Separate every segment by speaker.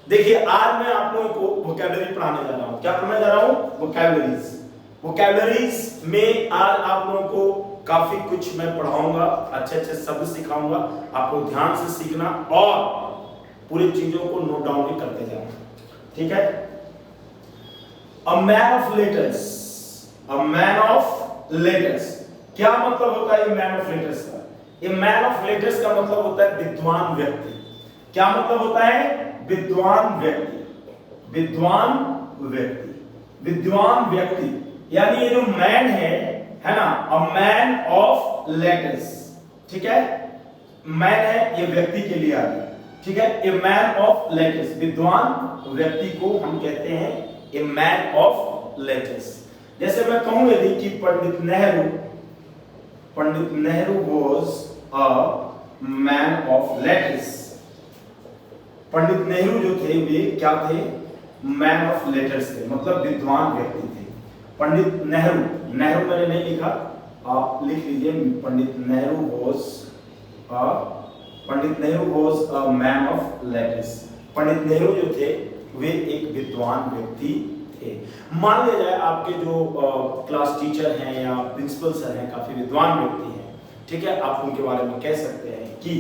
Speaker 1: देखिए आज मैं आप लोगों को वोकैबुलरी पढ़ाने जा रहा हूं। क्या पढ़ाने जा रहा हूं? वोकैबुलरीज। वोकैबुलरीज में आज आप लोगों को काफी कुछ मैं पढ़ाऊंगा, अच्छे अच्छे शब्द सिखाऊंगा, आपको ध्यान से सीखना और पूरी चीजों को नोट डाउन भी करते जाना, ठीक है। अ man of letters, a man of letters, क्या मतलब होता है मैन ऑफ लेटर्स का? ये मैन ऑफ लेटर्स का मतलब होता है विद्वान व्यक्ति। क्या मतलब होता है? विद्वान व्यक्ति, विद्वान व्यक्ति, विद्वान व्यक्ति, यानी ये जो मैन है ना, अ मैन ऑफ लेटर्स, ठीक है। मैन है, ये व्यक्ति के लिए आ गया, ठीक है। ए मैन ऑफ लेटर्स, विद्वान व्यक्ति को हम कहते हैं ए मैन ऑफ लेटर्स। जैसे मैं कहूं यदि कि Pandit Nehru was a man of letters. Pandit Nehru जो थे वे क्या थे? मैन ऑफ लेटर्स थे, मतलब विद्वान व्यक्ति थे। पंडित नेहरू, नेहरू मैंने नहीं लिखा, आप लिख लीजिए Pandit Nehru was a man of letters. Pandit Nehru जो थे वे एक विद्वान व्यक्ति थे। मान लिया जाए आपके जो क्लास टीचर हैं या प्रिंसिपल सर हैं काफी विद्वान व्यक्ति हैं, ठीक है, आप उनके बारे में कह सकते हैं कि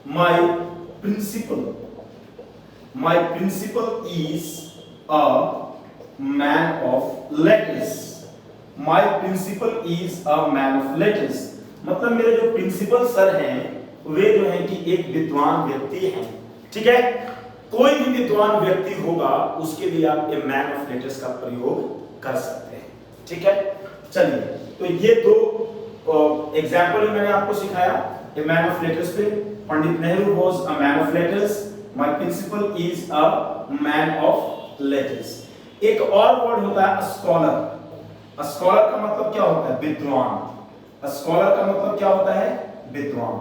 Speaker 1: my principal is a man of letters. My principal is a man of letters. मतलब मेरे जो प्रिंसिपल सर हैं वे जो हैं कि एक विद्वान व्यक्ति हैं, ठीक है। कोई भी विद्वान व्यक्ति होगा उसके लिए आप ए मैन ऑफ लेटर्स का प्रयोग कर सकते हैं, ठीक है। चलिए, तो ये दो एग्जाम्पल मैंने आपको सिखाया ए मैन ऑफ लेटर्स पे। Pandit Nehru was a man of letters. My principal is a man of letters. एक और वर्ड होता है स्कॉलर। स्कॉलर का मतलब क्या होता है? विद्वान। स्कॉलर का मतलब क्या होता है? विद्वान।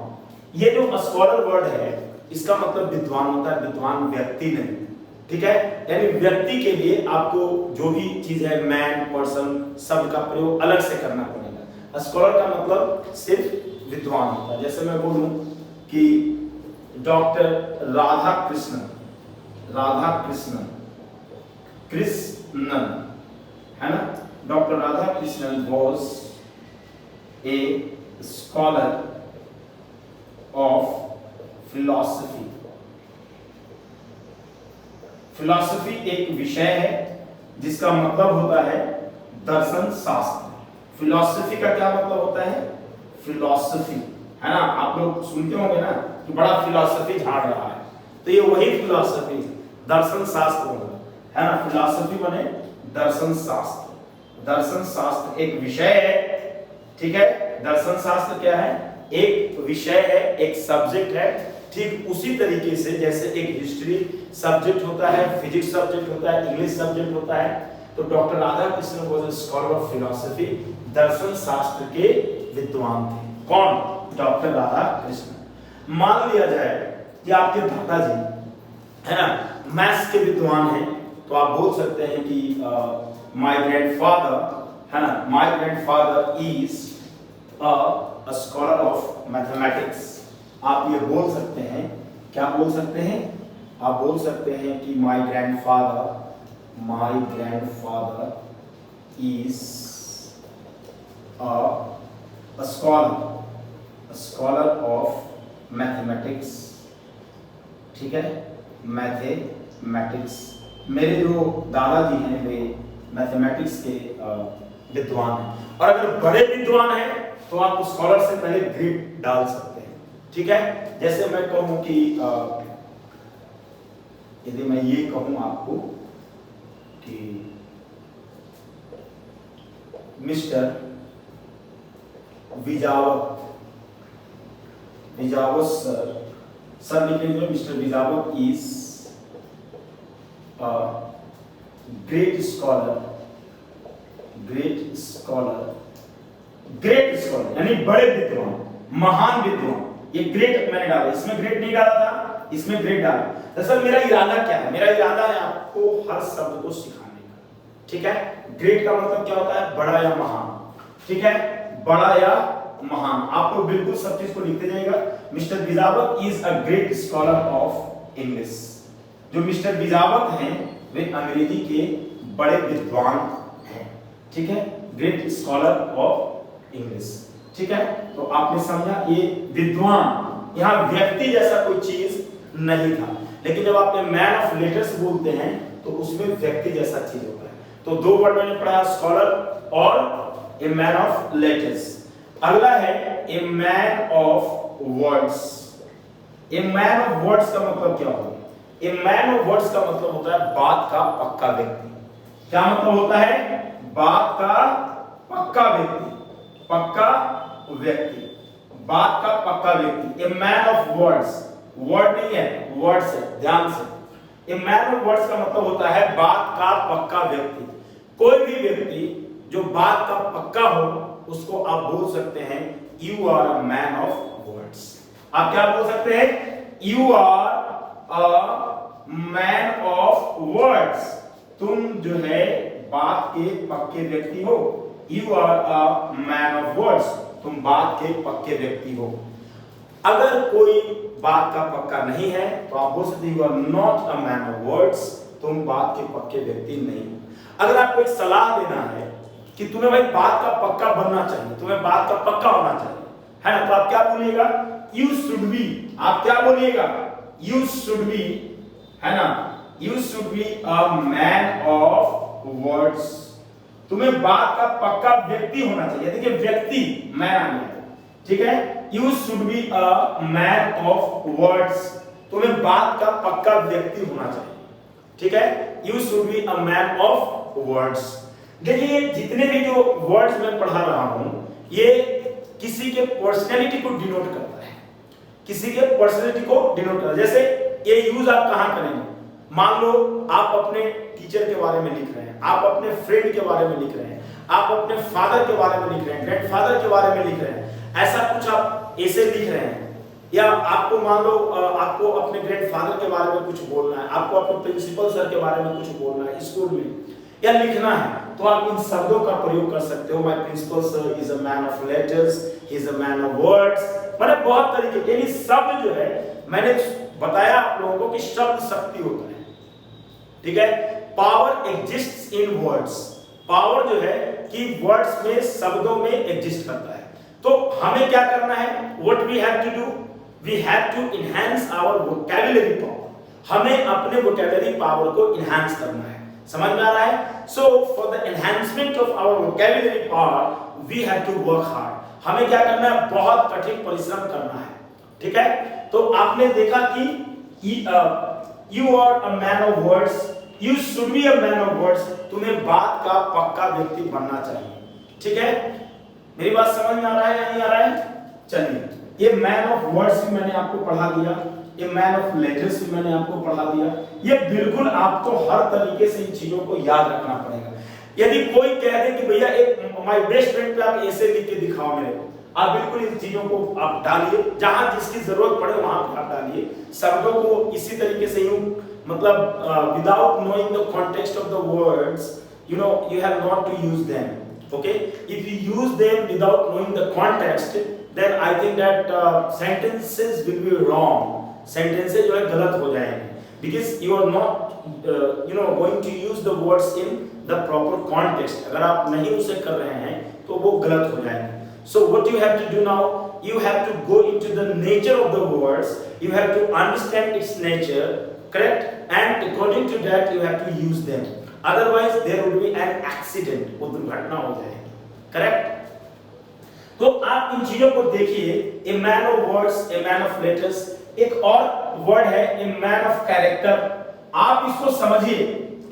Speaker 1: ये जो स्कॉलर वर्ड है इसका मतलब विद्वान होता है, विद्वान व्यक्ति नहीं, ठीक है। यानी व्यक्ति के लिए आपको जो भी चीज है मैन, पर्सन, शब्द का प्रयोग अलग से करना पड़ेगा। स्कॉलर का मतलब सिर्फ विद्वान होता है। जैसे मैं बोलूं कि डॉक्टर राधा कृष्णन है ना, doctor Radha Krishnan was a scholar of philosophy. Philosophy एक विषय है जिसका मतलब होता है दर्शन शास्त्र। फिलॉसफी का क्या मतलब होता है? फिलॉसफी, है ना, आप लोग सुनते होंगे ना कि बड़ा फिलॉसफी झाड़ रहा है, तो ये वही फिलॉसफी दर्शन शास्त्र होगा, है ना। फिलॉसफी बने दर्शन शास्त्र। दर्शन शास्त्र एक विषय है, ठीक है। दर्शन शास्त्र क्या है? एक विषय है, एक सब्जेक्ट है। ठीक उसी तरीके से जैसे एक हिस्ट्री सब्जेक्ट होता है, फिजिक्स सब्जेक्ट होता है, इंग्लिश सब्जेक्ट होता है, तो doctor Radhakrishnan was a scholar of philosophy. दर्शन शास्त्र के विद्वान थे। कौन? Doctor Radhakrishnan. मान लिया जाए कि आपके दादाजी, है ना, मैथ्स के विद्वान हैं, तो आप बोल सकते हैं कि माय ग्रैंडफादर, है ना, my grandfather is a scholar of mathematics. आप ये बोल सकते हैं, क्या बोल सकते हैं? आप बोल सकते हैं कि my grandfather is a scholar of mathematics, ठीक है, मैथमेटिक्स। मेरे जो दादाजी हैं वे मैथमेटिक्स के विद्वान हैं। और अगर बड़े विद्वान हैं तो आप स्कॉलर से पहले ग्रेड डाल सकते हैं, ठीक है। जैसे मैं कहूं कि यदि मैं ये कहूं आपको कि मिस्टर विजावत सर लिखेंगे, mister Vijawat is great scholar यानी बड़े विद्वान, महान विद्वान। ये ग्रेट मैंने डाला, इसमें ग्रेट नहीं डाला था, इसमें ग्रेट डाला। दरअसल मेरा इरादा क्या है? मेरा इरादा है आपको हर शब्द को सिखाने का, ठीक है। ग्रेट का मतलब क्या होता है? बड़ा या महान, ठीक है, बड़ा या महान। आप लोग बिल्कुल सब चीज को लिखते जाइएगा। Mister Vijawat is a great scholar of English. जो मिस्टर बिजावत हैं वे अंग्रेजी के बड़े विद्वान हैं, ठीक है, ग्रेट स्कॉलर ऑफ इंग्लिश, ठीक है। तो आपने समझा, ये विद्वान यहाँ व्यक्ति जैसा कोई चीज नहीं था, लेकिन जब आपने मैन ऑफ लेटर्स बोलते हैं तो उसमें व्यक्ति जैसा चीज होता है। तो दो वर्ड मैंने पढ़ा, स्कॉलर और ए मैन ऑफ लेटर्स। अगला है ए man of words. A man of words का मतलब क्या होता है? ए मैन ऑफ वर्ड्स का मतलब होता है बात का पक्का व्यक्ति। क्या मतलब होता है? बात का पक्का व्यक्ति, पक्का व्यक्ति, बात का पक्का व्यक्ति। ए मैन ऑफ वर्ड्स, वर्ड नहीं है, वर्ड्स है, ध्यान से। ए मैन ऑफ वर्ड्स का मतलब होता है बात का पक्का व्यक्ति। कोई भी व्यक्ति जो बात का पक्का हो उसको आप बोल सकते हैं you are a man of words. आप क्या बोल सकते हैं? You are a man of words. तुम जो है बात के पक्के व्यक्ति हो। You are a man of words, तुम बात के पक्के व्यक्ति हो। अगर कोई बात का पक्का नहीं है तो आप बोल सकते हैं you are not a man of words, तुम बात के पक्के व्यक्ति नहीं हो। अगर आपको एक सलाह देना है कि तुम्हें भाई बात का पक्का बनना चाहिए, तुम्हें बात का पक्का होना चाहिए, है ना, तो आप क्या बोलिएगा? You should B. आप क्या बोलिएगा? यू शुड बी, है ना, you should be a man of words. तुम्हें बात का पक्का व्यक्ति होना चाहिए। देखिए व्यक्ति मैन आ गया, ठीक है। You should be a man of words, तुम्हें बात का पक्का व्यक्ति होना चाहिए, ठीक है। You should be a man of words. देखिए जितने भी जो वर्ड्स मैं पढ़ा रहा हूं ये किसी के पर्सनैलिटी को डिनोट करता है, किसी के पर्सनैलिटी को डिनोट करता है। जैसे ये यूज आप कहां करेंगे? मान लो आप अपने टीचर के बारे में लिख रहे हैं, आप अपने फ्रेंड के बारे में लिख रहे हैं, आप अपने फादर के बारे में लिख रहे हैं, ग्रैंडफादर के बारे में लिख रहे हैं, ऐसा कुछ आप ऐसे लिख रहे हैं। या आपको मान लो आपको अपने ग्रैंडफादर के बारे में कुछ बोलना है, आपको अपने प्रिंसिपल सर के बारे में कुछ बोलना है स्कूल में या लिखना है, तो आप इन शब्दों का प्रयोग कर सकते हो। My principal sir is a man of letters, he is a man of words. मतलब बहुत तरीके, यानी शब्द जो है मैंने बताया आप लोगों को कि शब्द शक्ति होता है, ठीक है। पावर एग्जिस्ट्स इन वर्ड्स। पावर जो है कि वर्ड्स में, शब्दों में एग्जिस्ट करता है। तो हमें क्या करना है? What we have to do, we have to enhance our vocabulary power. हमें अपने वोकैबुलरी पावर को एनहांस करना है। समझ में आ रहा है? So for the enhancement of our vocabulary power we have to work hard. हमें क्या करना है? बहुत कठिन परिश्रम करना है, ठीक है। तो आपने देखा कि you are a man of words, you should be a man of words. तुम्हें बात का पक्का व्यक्ति बनना चाहिए, ठीक है। मेरी बात समझ में आ रहा है या नहीं आ रहा है? चलिए, ये मैन ऑफ वर्ड्स भी मैंने आपको पढ़ा दिया, ये मैन ऑफ लेटर्स भी मैंने आपको पढ़ा दिया। ये बिल्कुल आपको हर तरीके से इन चीजों को याद रखना पड़ेगा। यदि कोई कह दे कि भैया एक माय बेस्ट फ्रेंड पे आप ऐसे लिख के दिखाओ मेरे को, आप बिल्कुल इन चीजों को आप डालिए, जहां जिसकी जरूरत पड़े वहां पर आप डालिए। शब्दों को इसी तरीके से यूं, मतलब without knowing the context of the words, you know, you have not to use them, okay? If you use them without knowing the context, then I think that sentences will be wrong. Sentences जो है गलत हो जाएंगे, because you are not going to use the words in the proper context. अगर आप नहीं उसे कर रहे हैं तो वो गलत हो जाएंगे। So what you have to do now, you have to go into the nature of the words, you have to understand its nature, correct? And according to that you have to use them. Otherwise there will be an accident, वो दुर्घटना हो जाएगी, correct. तो आप इन चीजों को देखिए, ए man of words, A man of letters. एक और वर्ड है ए मैन ऑफ कैरेक्टर। आप इसको समझिए,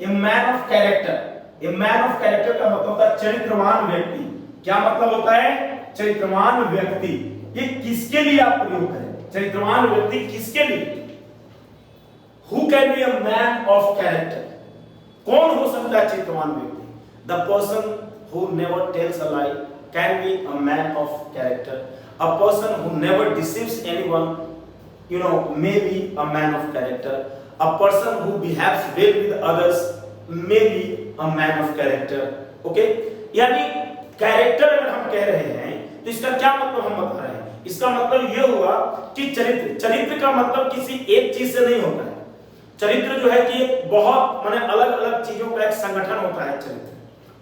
Speaker 1: ए man of character. A man of character का मतलब होता है चरित्रवान व्यक्ति। क्या मतलब होता है? चरित्रवान व्यक्ति। ये किसके लिए आप प्रयोग करें? चरित्रवान व्यक्ति किसके लिए? Who can be a man of character? कौन हो सकता है चरित्रवान व्यक्ति? The person who never tells a lie can be a man of character. A person who never deceives anyone, may be a man of character. A person who behaves well with others may be a man of character. Okay? यानी character अगर हम कह रहे हैं तो इसका क्या मतलब हम बता रहे हैं इसका मतलब ये हुआ कि चरित्र का मतलब किसी एक चीज से नहीं होता है। चरित्र जो है कि एक बहुत माने अलग अलग चीजों का एक संगठन होता है चरित्र,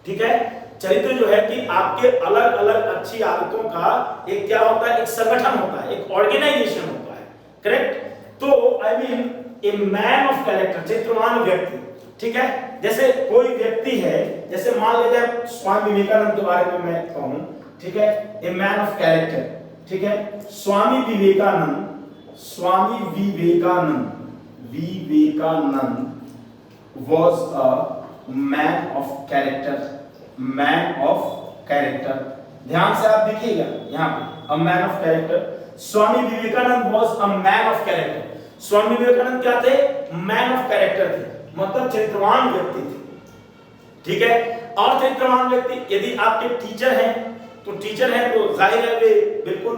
Speaker 1: ठीक है। चरित्र जो है कि आपके अलग अलग अच्छी आदतों का एक क्या होता है, एक संगठन होता है, एक ऑर्गेनाइजेशन होता है, करेक्ट। तो I mean A man of character, चरित्रवान व्यक्ति, ठीक है। जैसे कोई व्यक्ति है, जैसे मान लीजिए स्वामी विवेकानंद के बारे में मैं कहूं, ठीक है, ए मैन ऑफ कैरेक्टर, ठीक है। Swami Vivekananda was a man of character, ध्यान से आप देखिएगा यहाँ पे, a man of character। Swami Vivekananda was a man of character, Swami Vivekananda क्या थे, मैन ऑफ कैरेक्टर थे, मतलब चरित्रवान व्यक्ति थे, ठीक है। और चरित्रवान व्यक्ति यदि आपके टीचर हैं तो जाहिर है वे बिल्कुल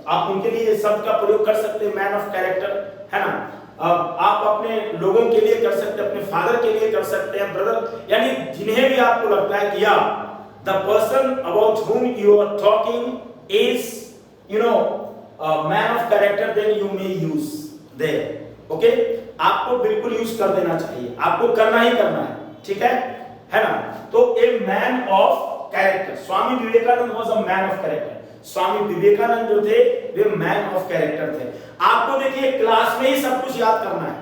Speaker 1: आप उनके लिए शब्द का प्रयोग कर सकते हैं, मैन ऑफ कैरेक्टर, है ना। आप अपने लोगों के लिए कर सकते हैं, अपने फादर के लिए कर सकते हैं, ब्रदर, यानी जिन्हें भी आपको लगता है कि या the person about whom you are talking is man of character, then you may use there, okay। आपको बिल्कुल यूज कर देना चाहिए, आपको करना ही करना है, ठीक है ना। तो a man of character, Swami Vivekananda was a man of character, Swami Vivekananda जो थे वे मैन ऑफ कैरेक्टर थे। आपको देखिए क्लास में ही सब कुछ याद करना है,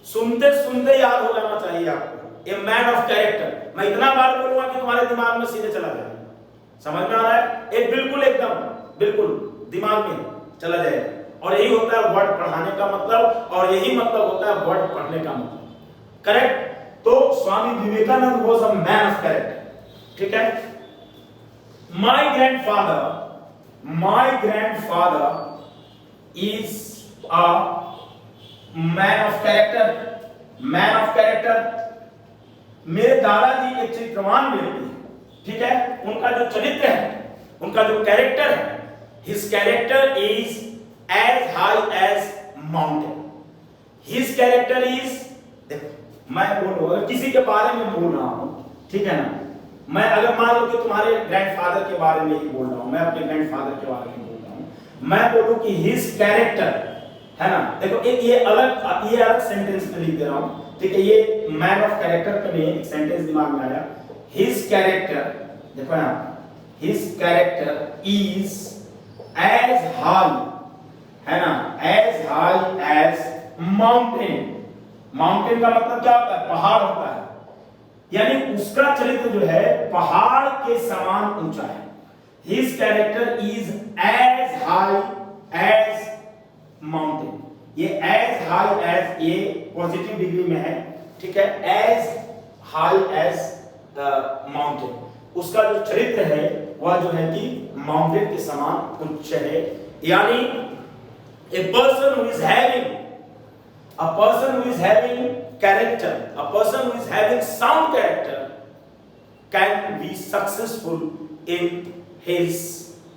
Speaker 1: सुनते सुनते याद हो जाना चाहिए आपको, ए मैन ऑफ कैरेक्टर। मैं इतना बार बोलूंगा कि तुम्हारे दिमाग में सीधे चला जाए, समझ में आ रहा है, एक बिल्कुल दिमाग में चला जाएगा। और यही होता है वर्ड पढ़ाने का मतलब, और यही मतलब होता है वर्ड पढ़ने का मतलब, करेक्ट। तो Swami Vivekananda was a man of character, ठीक है। My grandfather is a man of character, मेरे दादाजी एक चरित्रवान व्यक्ति है, ठीक है। उनका जो चरित्र है, उनका जो कैरेक्टर है, his character is as high as mountain, his character is, देखो मैं बोलूं किसी के बारे में बोल रहा हूं, ठीक है ना। मैं अगर मान लो कि तुम्हारे ग्रैंडफादर के बारे में ही बोल रहा हूं, मैं अपने ग्रैंडफादर के बारे में बोल रहा हूं, मैं बोलूं कि his character, है ना। देखो एक ये अलग सेंटेंस में लिख दे रहा हूं, ठीक है। ये मैन ऑफ कैरेक्टर का नहीं, एक सेंटेंस दिमाग में आया, his character, देखो ना, his character is as high, है ना, as high as mountain। Mountain का मतलब क्या होता है, पहाड़ होता है, यानी उसका चरित्र जो है पहाड़ के समान ऊंचा है। His character is as high as mountain, ये as high as ये पॉजिटिव डिग्री में है, ठीक है। as high as mountain, उसका जो चरित्र है वह जो है कि माउंटेन के समान उच्च है, यानी a person who is having character, a person who is having sound character can be successful in his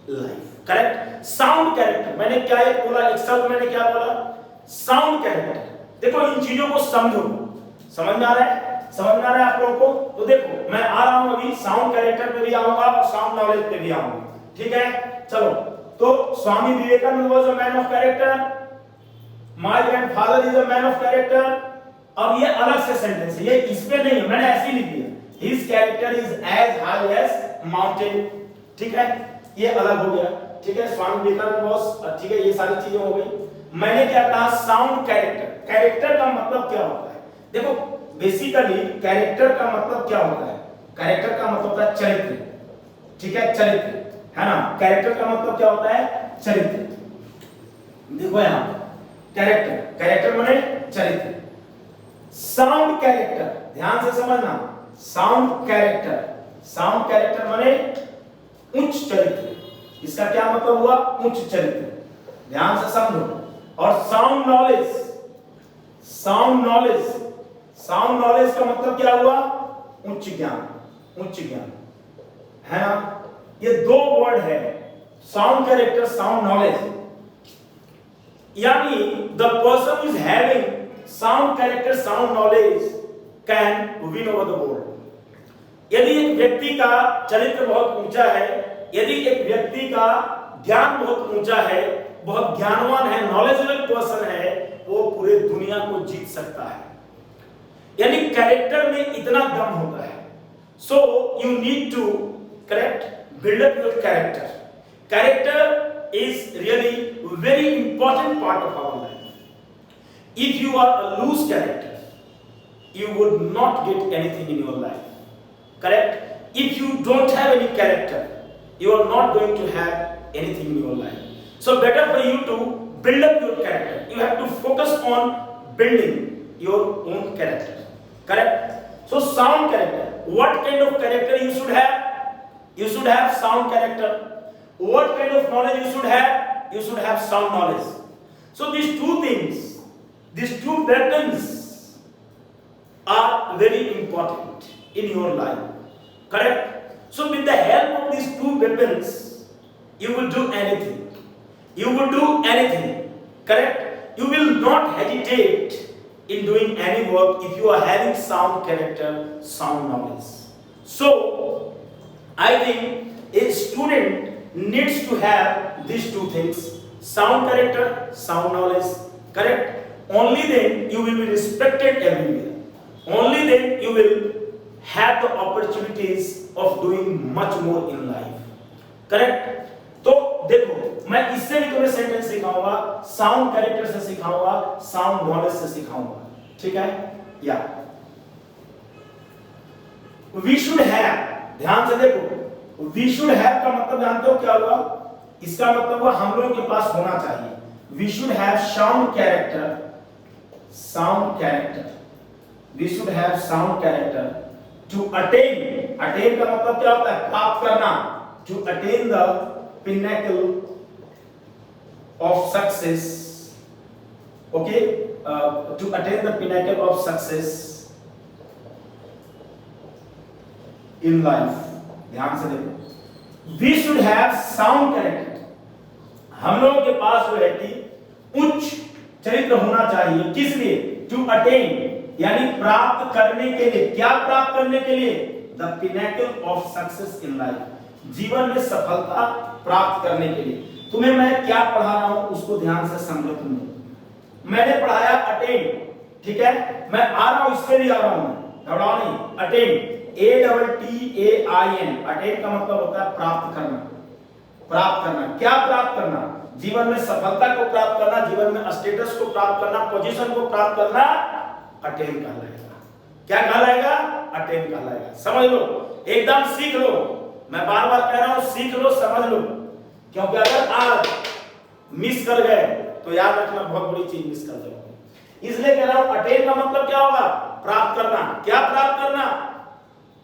Speaker 1: life, correct। sound character, मैंने क्या एक बोला, एक शब्द मैंने क्या बोला, sound character। देखो इन चीजों को समझो, समझ में आ रहा है आप लोगों को। तो देखो मैं आ रहा हूं अभी साउंड कैरेक्टर पे भी आऊंगा और साउंड नॉलेज पे भी आऊंगा, ठीक है। चलो, तो Swami Vivekananda was a man of character, my grandfather is a man of character. अब ये अलग से सेंटेंस है, ये इस पे नहीं है, मैंने ऐसे ही लिख दिया, his character is as high as mountain, ठीक है। ये अलग हो गया, ठीक है। स्वामी विवेकानंद वाज, ठीक है, ये सारी चीजें हो गई। मैंने क्या कहा, साउंड कैरेक्टर। कैरेक्टर का मतलब क्या होता है, देखो बेसिकली कैरेक्टर का मतलब क्या होता है, कैरेक्टर का मतलब होता है चरित्र, ठीक है, चरित्र, है ना। कैरेक्टर का मतलब क्या होता है, चरित्र। देखो यहां कैरेक्टर माने चरित्र। साउंड कैरेक्टर, ध्यान से समझना, साउंड कैरेक्टर माने उच्च चरित्र। इसका क्या मतलब हुआ, उच्च चरित्र, ध्यान से समझो। और साउंड नॉलेज का मतलब क्या हुआ, उच्च ज्ञान, है ना। ये दो वर्ड है, साउंड कैरेक्टर, साउंड नॉलेज। यानी the person is having sound character, sound knowledge can win over the world. यदि एक व्यक्ति का चरित्र बहुत ऊंचा है, यदि एक व्यक्ति का ज्ञान बहुत ऊंचा है, बहुत ज्ञानवान है, नॉलेजेबल पर्सन है, वो पूरे दुनिया को जीत सकता है। यानी कैरेक्टर में इतना दम होता है। So you need to correct build up your character. Character is really very important part of our life. If you are a loose character, you would not get anything in your life. Correct? If you don't have any character, you are not going to have anything in your life. So better for you to build up your character. You have to focus on building your own character. Correct? So sound character. What kind of character you should have? You should have sound character. What kind of knowledge you should have? You should have sound knowledge. So these two things, these two weapons are very important in your life. Correct? So with the help of these two weapons, you will do anything. You will do anything. Correct? You will not hesitate in doing any work if you are having sound character, sound knowledge. So I think a student needs to have these two things: sound character, sound knowledge. Correct? Only then you will be respected everywhere. Only then you will have the opportunities of doing much more in life. Correct? तो देखो, मैं इससे भी तुम्हें sentence सिखाऊंगा, sound character से सिखाऊंगा, sound knowledge से सिखाऊंगा। ठीक है? या वी शुड हैव, ध्यान से देखो, वी शुड हैव का मतलब जानते हो क्या हुआ? इसका मतलब हुआ हम लोगों के पास होना चाहिए। We should have sound character, sound character. We should have sound character to attain. Attain का मतलब क्या होता है? प्राप्त करना. To attain the pinnacle of success. Okay? To attain the pinnacle of success in life. ध्यान से देखो. We should have sound character. हम लोगों के पास जो है कि उच्च चरित्र होना चाहिए। किस लिए? To attain, यानी प्राप्त करने के लिए। क्या प्राप्त करने के लिए? The pinnacle of success in life, जीवन में सफलता प्राप्त करने के लिए। तुम्हें मैं क्या पढ़ा रहा हूं उसको ध्यान से समझो। तुमने मैंने पढ़ाया अटेन, ठीक है? मैं आ रहा हूं, इसके लिए आ रहा हूं, घबराओ नहीं। अटेन, ATTAIN, अटेन का मतलब होता है प्राप्त करना। प्राप्त करना, क्या प्राप्त करना? जीवन में सफलता को प्राप्त करना, जीवन में स्टेटस को प्राप्त करना, पोजीशन को प्राप्त करना, अटेन कहलाएगा। क्या कहलाएगा? अटेन कहलाएगा। समझ लो, एकदम सीख लो। मैं बार बार कह रहा हूं, सीख लो, समझ लो, क्योंकि अगर आप मिस कर गए तो याद रखना बहुत बड़ी चीज मिस कर जाओगे। इसलिए कह रहा हूं, अटेन का मतलब क्या होगा? प्राप्त करना। क्या प्राप्त करना?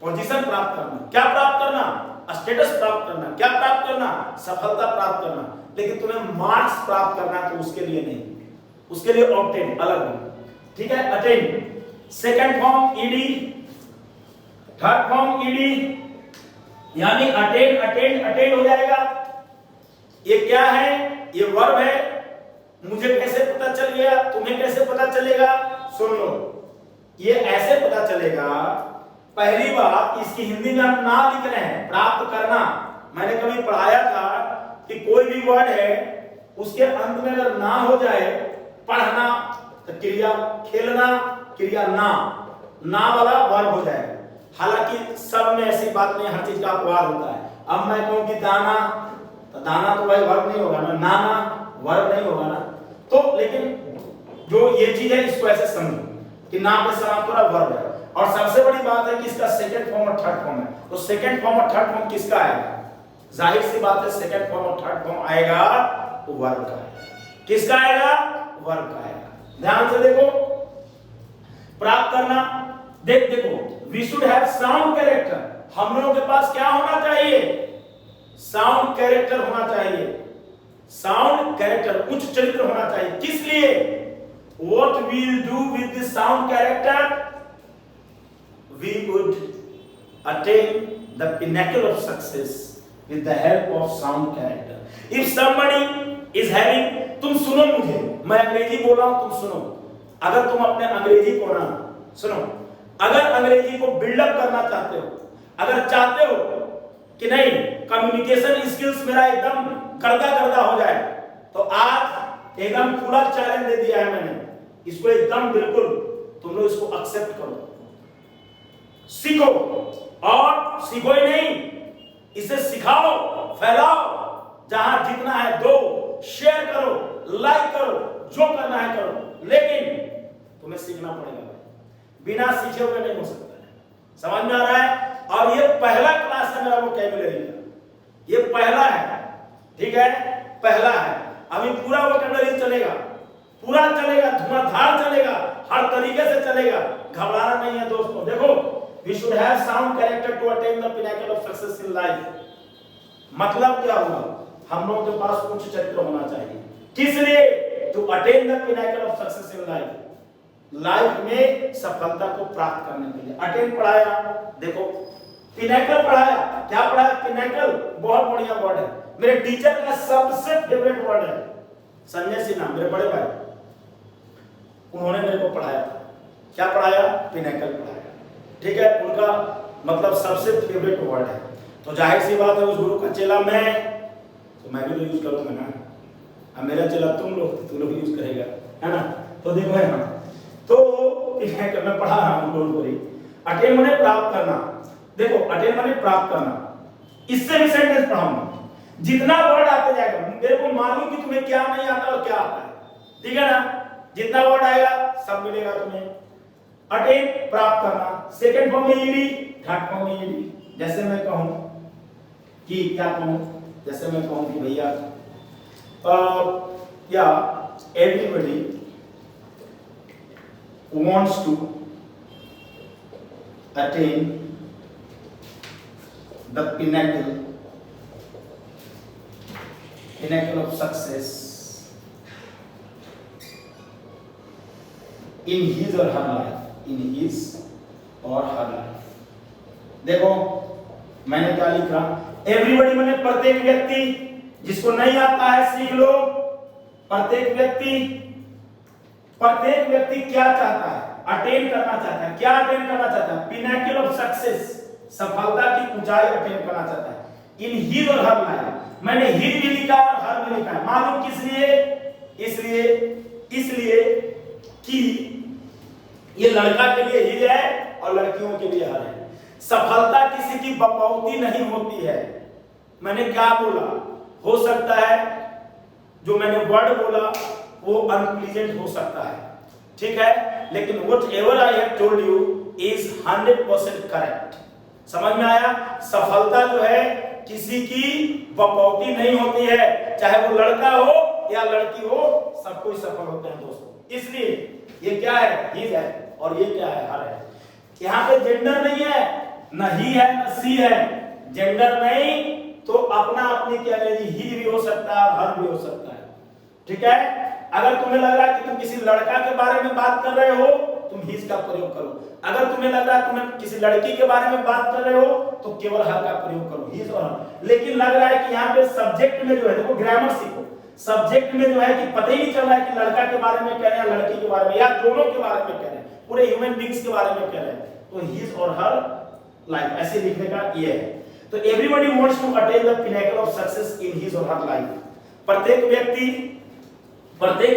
Speaker 1: पोजीशन प्राप्त करना। क्या प्राप्त करना? स्टेटस प्राप्त करना। क्या प्राप्त करना? सफलता प्राप्त करना। लेकिन तुम्हें मार्क्स प्राप्त करना तो उसके लिए नहीं, उसके लिए ऑब्टेन अलग है। ठीक है? Attain, second form ED, third form ED, यानी अटेन अटेन अटेन हो जाएगा। ये क्या है? ये वर्ब है। मुझे कैसे पता चल गया? तुम्हें कैसे पता चलेगा? सुन लो, ये ऐसे पता चलेगा। पहली बात, इसकी हिंदी में हम ना लिख रहे हैं, प्राप्त करना। मैंने कभी पढ़ाया था कि कोई भी वर्ड है उसके अंत में अगर ना हो जाए, पढ़ना तो क्रिया, खेलना क्रिया ना, ना वाला वर्ब हो जाएगा। हालांकि सब में ऐसी बात नहीं, हर चीज का अपवाद होता है। अब मैं कहूं कि दाना, तो दाना तो भाई वर्ब नहीं होगा ना, नाना वर्ब नहीं होगा ना। तो लेकिन जो ये चीज है इसको ऐसे समझो कि ना पे समाप्त हो रहा वर्ब है। और सबसे बड़ी बात है कि इसका सेकंड फॉर्म और थर्ड फॉर्म है। तो सेकंड फॉर्म और थर्ड फॉर्म किसका आएगा? जाहिर सी बात है सेकंड फॉर्म और थर्ड फॉर्म आएगा तो वर्ब का आएगा। किसका आएगा? वर्ब का आएगा। ध्यान से देखो, प्राप्त करना। देखो, we should have sound character. हम लोगों के पास क्या होना चाहिए? साउंड कैरेक्टर होना चाहिए। साउंड कैरेक्टर, उच्च चरित्र होना चाहिए। किस लिए? What we will do with this sound character? We would attain the pinnacle of success with the help of sound character. If somebody is having, तुम सुनो मुझे, मैं अंग्रेजी बोल रहा हूं, तुम सुनो। अगर तुम अपने अंग्रेजी को ना सुनो, अगर अंग्रेजी को बिल्डअप करना चाहते हो, अगर चाहते हो कि नहीं कम्युनिकेशन स्किल्स मेरा एकदम गर्दा गर्दा हो जाए, तो आज एकदम पूरा चैलेंज दे दिया है मैंने, इसको एकदम बिल्कुल तुम लोग इसको एक्सेप्ट करो, सीखो, और सीखो ही नहीं, इसे सिखाओ, फैलाओ, जहां जितना है दो, शेयर करो, लाइक करो, जो करना है करो, लेकिन तुम्हें सीखना पड़ेगा, बिना सीखे हुए नहीं हो सकता है। समझ में आ रहा है? और ये पहला क्लास है मेरा वोकैबुलरी का, ये पहला है, ठीक है, पहला है। अभी पूरा वोकैबुलरी चलेगा, पूरा चलेगा, धुआंधार चलेगा, हर तरीके से चलेगा, घबराना नहीं है दोस्तों। देखो, we should have sound character to attain the pinnacle of success in life। मतलब क्या हुआ? हम लोगों के पास उच्च चरित्र होना चाहिए, किस लिए? to attain the pinnacle of success in life, life में सफलता को प्राप्त करने के लिए। अटेन पढ़ाया, देखो पिनैकल पढ़ाया, क्या पढ़ाया? पिनैकल, बहुत बढ़िया वर्ड है, मेरे टीचर का सबसे फेवरेट वर्ड है, संजय सिन्हा मेरे बड़े भाई, उन्होंने मेरे को पढ़ाया, क्या पढ़ाया? पिनैकल पढ़ाया, ठीक है, उनका मतलब सबसे फेवरेट वर्ड है। तो जाहिर सी बात है, उस गुरु का चेला मैं, तो मैं भी तो यूज करूंगा ना, अब मेरा चेला तुम लोग यूज करेगा, है ना? तो देखो है ना, तो पिनैकल में पढ़ा रहा हूं, डोंट वरी। अटेन माने प्राप्त करना, देखो अटेन माने प्राप्त करना, इससे भी सेंटेंस पढ़ाऊंगा, जितना वर्ड आते जाएगा, मेरे को मालूम कि तुम्हें क्या नहीं आता और क्या आता है, ठीक है ना? जितना वर्ड आएगा सब मिलेगा तुम्हें। अटेन प्राप्त करना, सेकंड फॉर्म में ईडी, थर्ड फॉर्म में ईडी। जैसे मैं कहूं कि क्या कहूं, जैसे मैं कहूं कि भैया या everybody wants to attain the pinnacle of success in his or her life, in his or her life। देखो मैंने क्या लिखा? एवरीबॉडी माने प्रत्येक व्यक्ति, जिसको नहीं आता है सीख लो। प्रत्येक व्यक्ति क्या चाहता है? अटेन करना चाहता है। क्या अटेन करना चाहता है? पिनैकल ऑफ सक्सेस, सफलता की ऊंचाई अटेन करना चाहता है। इन हिज और हर लाइफ, मैंने हिज भी लिखा और हर भी लिखा है, मालूम किस लिए? इसलिए कि ये लड़का के लिए हिज है और लड़कियों के लिए हर है। सफलता किसी की बपौती नहीं होती है। मैंने क्या बोला? हो सकता है जो मैंने वर्ड बोला वो अनप्लीजेंट हो सकता है, ठीक है, लेकिन whatever I have told you is 100% correct. समझ में आया? सफलता जो है किसी की बपौती नहीं होती है, चाहे वो लड़का हो या लड़की हो, सब कोई सफल होते हैं दोस्तों। इसलिए ये क्या है? हिज है, और ये क्या है? हर है। यहाँ पे जेंडर नहीं है, न ही है न सी है, जेंडर नहीं, तो अपना अपनी क्या है, हिज भी हो सकता है, हर भी हो सकता है, ठीक है। अगर तुम्हें लग रहा है कि तुम किसी लड़का के बारे में बात कर रहे हो, तुम हिज का प्रयोग करो। अगर तुम्हें लग रहा है तुम्हें किसी लड़की के बारे में बात कर रहे हो, तो केवल हर का प्रयोग करो, हिज और हर। लेकिन लग रहा है कि यहाँ पे सब्जेक्ट में जो है, देखो ग्रामर सीखो, सब्जेक्ट में जो है कि पता ही नहीं चल रहा है कि लड़का के बारे में कह रहे हैं, लड़की के बारे में, या दोनों के बारे में कह रहे हैं, पूरे ह्यूमन बीइंग्स के बारे में कह रहे हैं, तो हिज और हर लाइफ ऐसे लिखने का ये है। तो everybody wants to attain the pinnacle of success in his or her life. प्रत्येक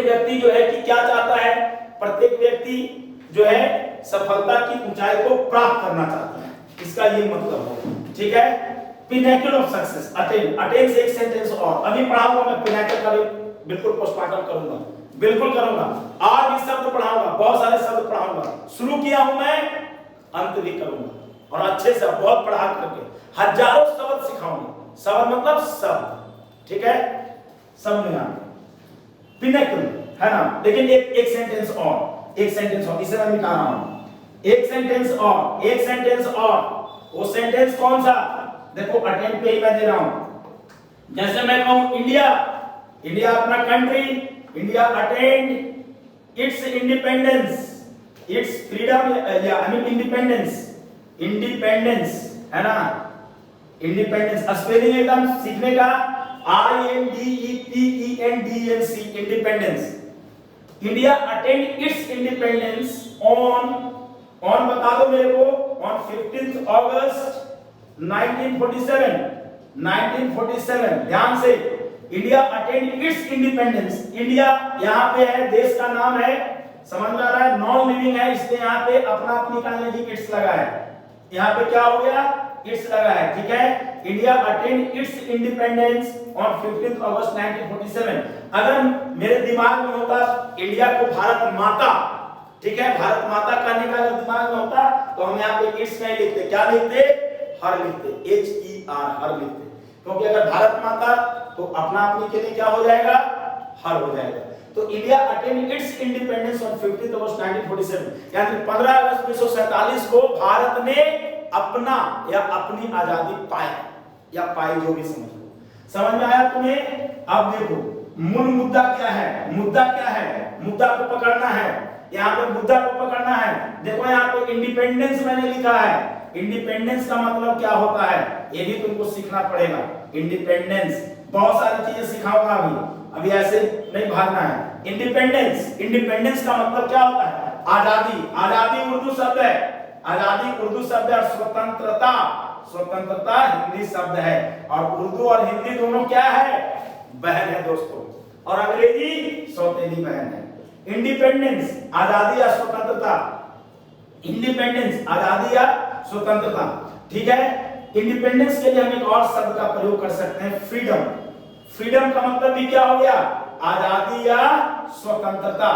Speaker 1: व्यक्ति जो है कि क्या चाहता है? प्रत्येक व्यक्ति जो है सफलता की ऊंचाई को प्राप्त करना चाहता है, इसका ये मतलब है, ठीक है। पिनैकल ऑफ सक्सेस, अटेन से एक सेंटेंस और अभी पढ़ाऊंगा मैं, पिनैकल का भी बिल्कुल पोस्टमार्टम करूंगा, बिल्कुल करूंगा, और भी शब्द पढ़ाऊंगा, बहुत सारे शब्द पढ़ाऊंगा, शुरू किया हूं मैं, अंत भी करूंगा, और अच्छे से बहुत पढ़ा करके हजारों शब्द सिखाऊंगा। शब्द मतलब शब्द, ठीक है, सब में आते पिनैकल है ना। लेकिन एक सेंटेंस और, इसे मैं मिटा रहा हूं, एक सेंटेंस और, वो सेंटेंस कौन सा? देखो अटेन पे ही मैं दे रहा हूं। जैसे मैं कहूं इंडिया अपना country, India attend it's independence, it's freedom, या आई मीन इंडिपेंडेंस है ना, इंडिपेंडेंस। स्पेलिंग एकदम सीखने का, INDEPENDENCE, independence. India attend it's independence on बता दो मेरे को, ऑन 15th August 1947 ध्यान से, India attend it's independence. India यहाँ पे है, देश का नाम है, समझ में आ रहा है, नॉन लिविंग है, इसलिए यहाँ पे अपना अपनी का नहीं इट्स लगा है, यहाँ पे क्या हो गया, इट्स लगा है, ठीक है। India attend it's independence on 15 अगस्त 1947। अगर मेरे दिमाग में होता इंडिया को भारत माता, ठीक है, भारत माता कहने का अगर दिमाग में होता तो हम यहाँ पे इट्स नहीं लिखते, क्या लिखते, हर लिखते, HER, हर लिखते, क्योंकि अगर भारत माता तो अपना अपनी के लिए क्या हो जाएगा, हर हो जाएगा। तो India attend it's independence on 15 अगस्त 1947, यानी 15 अगस्त 1947 को भारत ने अपना या अपनी आजादी पाया या पाई, जो भी समझ लो। समझ में आया तुम्हें? अब देखो मूल मुद्दा क्या है, मुद्दा क्या है, मुद्दा को पकड़ना है, यहाँ पे मुद्दा को पकड़ना है। देखो यहाँ पे इंडिपेंडेंस मैंने लिखा है, इंडिपेंडेंस का मतलब क्या होता है ये भी तुमको सीखना पड़ेगा। इंडिपेंडेंस बहुत सारी चीजें सिखाऊंगा अभी ऐसे नहीं भागना है। इंडिपेंडेंस, इंडिपेंडेंस का मतलब क्या होता है, आजादी। आजादी उर्दू शब्द है, आजादी उर्दू शब्द है, और स्वतंत्रता, स्वतंत्रता हिंदी शब्द है, और उर्दू और हिंदी दोनों क्या है, बहन है दोस्तों, और अंग्रेजी सौतेली बहन है। इंडिपेंडेंस आजादी या स्वतंत्रता, इंडिपेंडेंस आजादी या स्वतंत्रता, ठीक है। इंडिपेंडेंस के लिए हम एक और शब्द का प्रयोग कर सकते हैं, फ्रीडम। फ्रीडम का मतलब भी क्या हो गया, आजादी या स्वतंत्रता।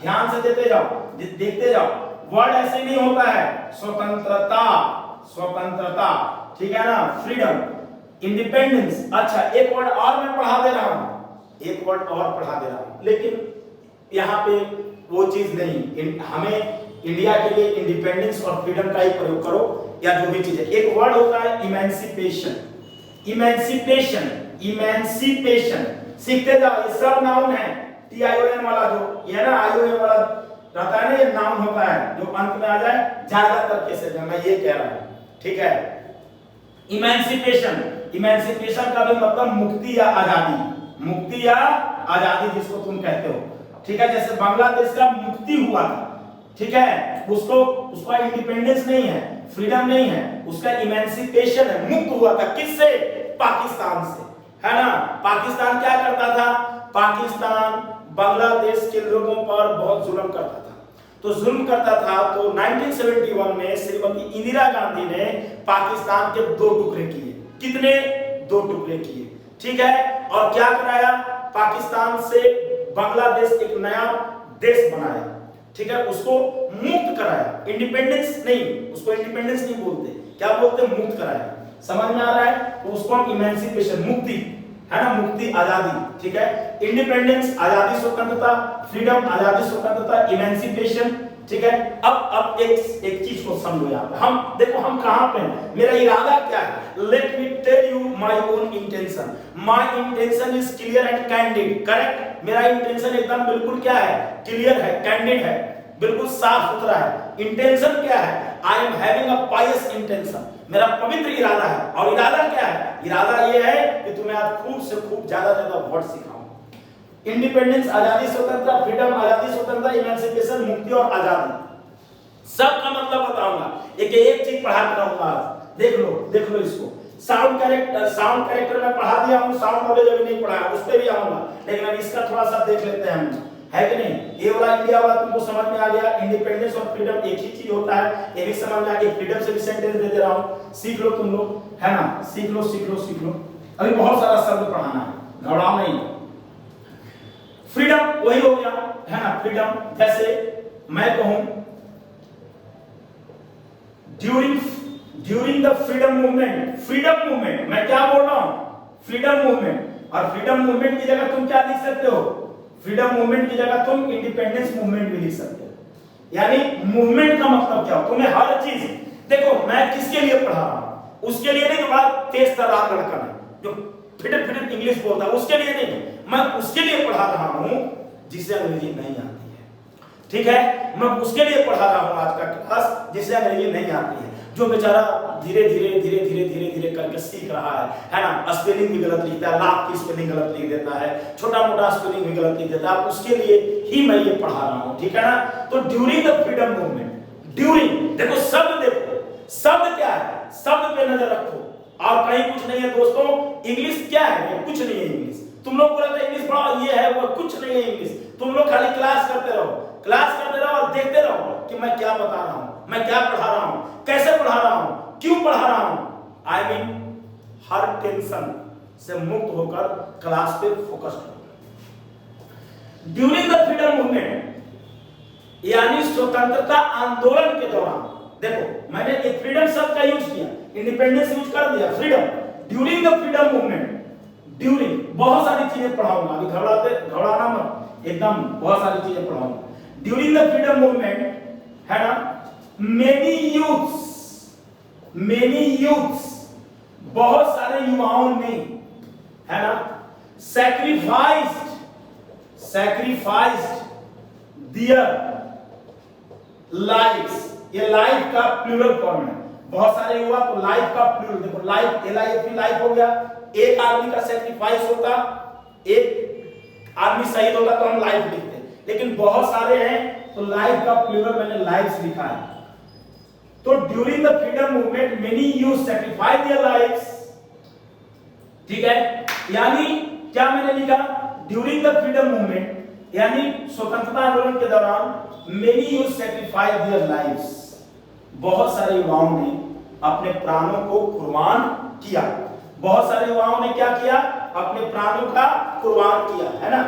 Speaker 1: ध्यान से देते जाओ, देखते जाओ, वर्ड ऐसे नहीं होता है, स्वतंत्रता, स्वतंत्रता, ठीक है ना, फ्रीडम, इंडिपेंडेंस। अच्छा एक वर्ड और मैं पढ़ा दे रहा हूं, एक वर्ड और पढ़ा दे रहा हूं, लेकिन यहाँ पे वो चीज नहीं, हमें इंडिया के लिए इंडिपेंडेंस और फ्रीडम का ही प्रयोग करो या जो भी चीज है। एक वर्ड होता है इमेंसिपेशन, इमेंसिपेशन, इमेंसिपेशन, सीखते जाओ, ये सब नाउन है, TION वाला जो ये ना ION वाला रहता है ना, ये नाउन होता है जो अंत में आ जाए, ज्यादातर केसेस में मैं ये कह रहा हूं, ठीक है। इमेंसिपेशन, इमेंसिपेशन का भी मतलब मुक्ति या आजादी, मुक्ति या आजादी जिसको तुम कहते हो, ठीक है। जैसे बांग्लादेश का मुक्ति हुआ था, ठीक है, उसको उसका इंडिपेंडेंस नहीं है, फ्रीडम नहीं है, उसका इमेंसिपेशन है, मुक्त हुआ था, किससे, पाकिस्तान से, है ना। पाकिस्तान क्या करता था, पाकिस्तान बांग्लादेश के लोगों पर बहुत जुल्म करता था, तो जुल्म करता था तो 1971 में श्रीमती इंदिरा गांधी ने पाकिस्तान के 2 टुकड़े किए, कितने, 2 टुकड़े किए, ठीक है। और क्या कराया, पाकिस्तान से बांग्लादेश एक नया देश बनाया, ठीक है, उसको मुक्त कराया, इंडिपेंडेंस नहीं, उसको इंडिपेंडेंस नहीं बोलते, क्या बोलते, मुक्त कराया। समझ में आ रहा है, तो उसको हम इमेंसिपेशन, मुक्ति, है ना, मुक्ति आजादी, ठीक है। इंडिपेंडेंस आजादी स्वतंत्रता, फ्रीडम आजादी स्वतंत्रता, इमेंसिपेशन, ठीक है। अब एक चीज को समझो यार, हम देखो हम कहां पे हैं, मेरा इरादा क्या है, let me tell you my own intention, my intention is clear and candid, correct. मेरा इंटेंशन एकदम बिल्कुल क्या है, क्लियर है, कैंडिड है, बिल्कुल साफ सुथरा है। इंटेंशन क्या है, I am having a pious intention, मेरा पवित्र इरादा है। और इरादा क्या है, इरादा ये है कि तुम्हें आज खूब से खूब ज्यादा वर्ड सिखाऊं। इंडिपेंडेंस आजादी स्वतंत्रता, फ्रीडम आजादी स्वतंत्रता, इमेंसिपेशन मुक्ति और आजादी, सब का मतलब बताऊंगा, एक चीज पढ़ा रहा आज, देख लो इसको। साउंड कैरेक्टर में पढ़ा दिया हूं, साउंड नॉलेज अभी नहीं पढ़ाया, उस पे भी आऊंगा, लेकिन अब इसका थोड़ा सा देख लेते हैं हम, है कि नहीं। ये वाला इंडिया वाला तुमको समझ में आ गया, इंडिपेंडेंस और फ्रीडम एक ही चीज होता है, ये भी समझ में आ गया। फ्रीडम से भी सेंटेंस दे रहा हूं, सीख लो तुम लोग, है ना, सीख लो। अभी बहुत सारा शब्द पढ़ाना है, घबराओ नहीं। फ्रीडम वही हो गया, है ना, फ्रीडम। जैसे मैं कहूं ड्यूरिंग द फ्रीडम मूवमेंट, मैं क्या बोल रहा हूं, फ्रीडम मूवमेंट। और फ्रीडम मूवमेंट की जगह तुम क्या लिख सकते हो, फ्रीडम मूवमेंट की जगह तुम इंडिपेंडेंस मूवमेंट भी लिख सकते हो। यानी मूवमेंट का मतलब क्या हो, तुम्हें हर चीज, देखो मैं किसके लिए पढ़ा रहा हूं, उसके लिए नहीं, बड़ा तेज तर्रार लड़का है जो फिट इंग्लिश बोलता है, उसके लिए नहीं, मैं उसके लिए पढ़ा रहा हूं जिसे अंग्रेजी नहीं आती है, ठीक है। मैं उसके लिए पढ़ा रहा हूं आज का क्लास जिसे अंग्रेजी नहीं आती है, जो बेचारा धीरे धीरे करके सीख रहा है ना। स्पेलिंग भी गलत लिखता है, लाभ की स्पेलिंग गलत लिख देता है, छोटा मोटा स्पेलिंग भी गलत लिख देता है, उसके लिए ही मैं ये पढ़ा रहा हूं, ठीक है ना। तो during the freedom movement, during, देखो शब्द क्या है, शब्द पे नजर रखो, और कहीं कुछ नहीं है दोस्तों। इंग्लिश क्या है? कुछ नहीं है इंग्लिश। तुम लोग को लगता है इंग्लिश पढ़ाओ, ये है वो, कुछ नहीं है इंग्लिश। तुम लोग खाली क्लास करते रहो, क्लास करते रहो और देखते रहो कि मैं क्या बता रहा हूं, मैं क्या पढ़ा रहा हूं, कैसे पढ़ा रहा हूं, क्यों पढ़ा रहा हूं। आई मीन हर टेंशन से मुक्त होकर क्लास पे फोकस करो। ड्यूरिंग द फ्रीडम मूवमेंट यानी स्वतंत्रता आंदोलन के दौरान, देखो मैंने एक फ्रीडम शब्द का यूज किया, इंडिपेंडेंस यूज कर दिया, freedom. During the freedom movement, during बहुत सारी चीजें पढ़ाऊंगा, अभी घबराना मत, एकदम बहुत सारी चीजें पढ़ाऊंगा। ड्यूरिंग द फ्रीडम मूवमेंट है ना, मेनी यूथ्स बहुत सारे युवाओं ने है ना सैक्रिफाइस्ड दियर लाइफ्स। ये लाइफ का प्लूरल फॉर्म है, बहुत सारे युवा को लाइफ का प्लूरल, देखो लाइफ LIF लाइफ हो गया। एक आदमी का सैक्रिफाइस होता, एक आदमी शहीद होगा तो हम लाइफ लिखते हैं, लेकिन बहुत सारे हैं तो लाइफ का प्लूरल मैंने लाइव्स लिखा है। तो during the freedom movement many youth sacrifice their lives, ठीक है। यानी क्या मैंने लिखा, ड्यूरिंग द फ्रीडम मूवमेंट यानी स्वतंत्रता आंदोलन के दौरान many youth sacrifice their lives, बहुत सारे युवाओं ने अपने प्राणों को कुर्बान किया। बहुत सारे युवाओं ने क्या किया, अपने प्राणों का कुर्बान किया, है ना।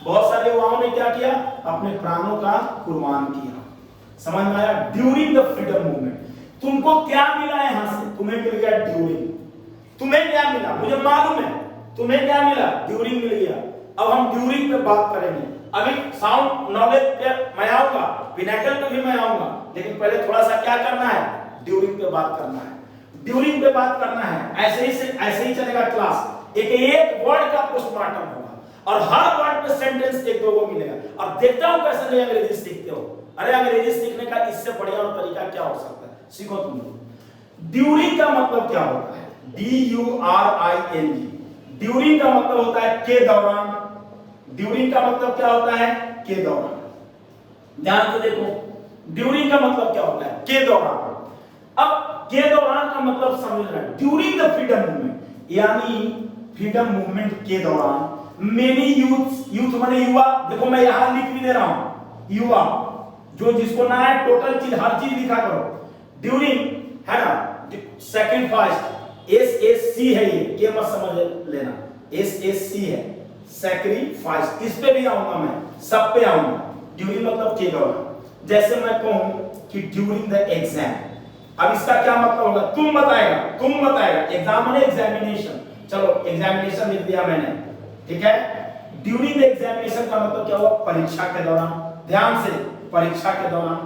Speaker 1: बहुत सारे युवाओं ने क्या किया, अपने प्राणों का कुर्बान किया। समझ में आया? ड्यूरिंग द फ्रीडम मूवमेंट तुमको क्या मिला यहां से? तुम्हें मिल गया ड्यूरिंग। तुम्हें क्या मिला मुझे मालूम है, तुम्हें क्या मिला? ड्यूरिंग मिल गया। अब हम ड्यूरिंग पे बात करेंगे। अभी साउंड नॉलेज पे मैं आऊंगा, पिनाकल पे भी मैं आऊंगा, लेकिन पहले थोड़ा सा क्या करना है, ड्यूरिंग पे बात करना है। ड्यूरिंग पे बात करना है, ऐसे ही चलेगा क्लास। एक वर्ड का पोस्टमार्टम होगा और हर वर्ड पे सेंटेंस एक दो को मिलेगा। अब देखता हूं कैसे नहीं अंग्रेजी सीखते हो। अरे अंग्रेजी सीखने का इससे बढ़िया और तरीका क्या हो सकता है, सीखो तुम लोग। ड्यूरिंग का मतलब क्या होता है? DURING। ड्यूरिंग का मतलब होता है के दौरान। ड्यूरिंग का मतलब क्या होता है? के दौरान। ध्यान से देखो, ड्यूरिंग का मतलब क्या होता है? के दौरान। अब के दौरान का मतलब समझना है। ड्यूरिंग द फ्रीडम मूवमेंट यानी फ्रीडम मूवमेंट के दौरान मेनी यूथ माने युवा, देखो मैं यहां लिख भी दे रहा हूं युवा, जो जिसको ना है टोटल चीज हर चीज लिखा करो। ड्यूरिंग है ना, सैक्रिफाइस SSC है, ये के मत समझ लेना, SSC है सैक्रिफाइस। इस पे भी आऊंगा मैं, सब पे आऊंगा। ड्यूरिंग मतलब के दौरान। जैसे मैं कहूं कि ड्यूरिंग द एग्जाम, अब इसका क्या मतलब होगा? तुम बताएगा। एग्जाम माने एग्जामिनेशन, चलो एग्जामिनेशन लिख दिया मैंने, ठीक है। ड्यूरिंग द एग्जामिनेशन का मतलब क्या हुआ? परीक्षा के दौरान। ध्यान से, परीक्षा के दौरान,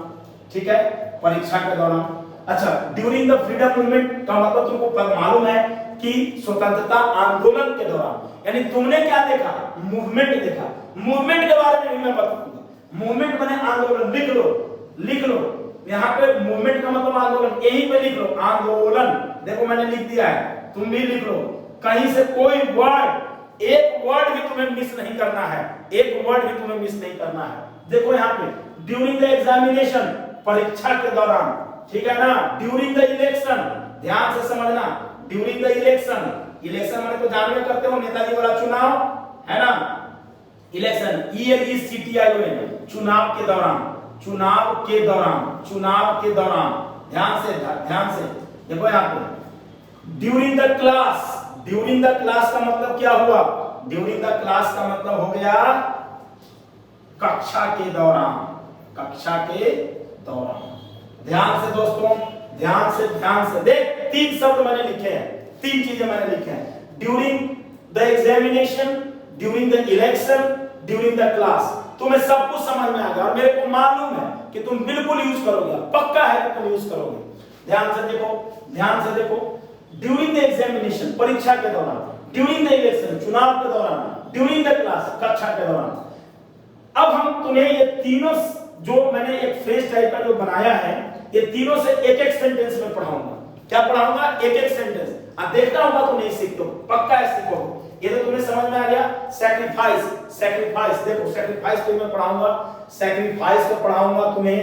Speaker 1: ठीक है, परीक्षा के दौरान। अच्छा, ड्यूरिंग द फ्रीडम मूवमेंट का मतलब तुमको मालूम है कि स्वतंत्रता आंदोलन के दौरान। यानी तुमने क्या देखा? मूवमेंट देखा। मूवमेंट के बारे में भी मैं बताऊंगा। मूवमेंट माने आंदोलन, लिख लो। यहाँ पे मूवमेंट का मतलब आंदोलन, यहीं पे लिख लो आंदोलन। देखो मैंने लिख दिया है, तुम भी लिख लो। कहीं से कोई वर्ड, एक वर्ड भी तुम्हें मिस नहीं करना है, एक वर्ड भी तुम्हें मिस नहीं करना है। देखो यहाँ पे ड्यूरिंग द एग्जामिनेशन, परीक्षा के दौरान, ठीक है ना। ड्यूरिंग द इलेक्शन, ध्यान से समझना, ड्यूरिंग द इलेक्शन माने तो जानवे करते हो नेताजी वाला चुनाव, है ना। इलेक्शन ELECTION, चुनाव के दौरान। ध्यान से देखो यहाँ पे ड्यूरिंग द क्लास का मतलब क्या हुआ? ड्यूरिंग द क्लास का मतलब हो गया कक्षा के दौरान। ध्यान से दोस्तों, ध्यान से देख, 3 शब्द मैंने लिखे हैं, 3 चीजें मैंने लिखे हैं। During the examination, during the election, during the class. तुम्हें सब कुछ समझ में आ गया और मेरे को मालूम है कि तुम बिल्कुल यूज करोगे, पक्का है कि तुम यूज करोगे। ध्यान से देखो, ड्यूरिंग द एग्जामिनेशन, परीक्षा के दौरान, ड्यूरिंग द इलेक्शन, चुनाव के दौरान, ड्यूरिंग द क्लास, कक्षा के दौरान। अब हम तुम्हें ये तीनों जो मैंने एक फ्रेज टाइप का जो बनाया है, ये तीनों से एक सेंटेंस में पढ़ाऊंगा। क्या पढ़ाऊंगा? एक सेंटेंस। अब देखता होगा तो नहीं सीखते, पक्का है सीखोगे। ये तो तुम्हें समझ में आ गया। सैक्रिफाइस, देखो सैक्रिफाइस पे मैं पढ़ाऊंगा, सैक्रिफाइस पे पढ़ाऊंगा तुम्हें,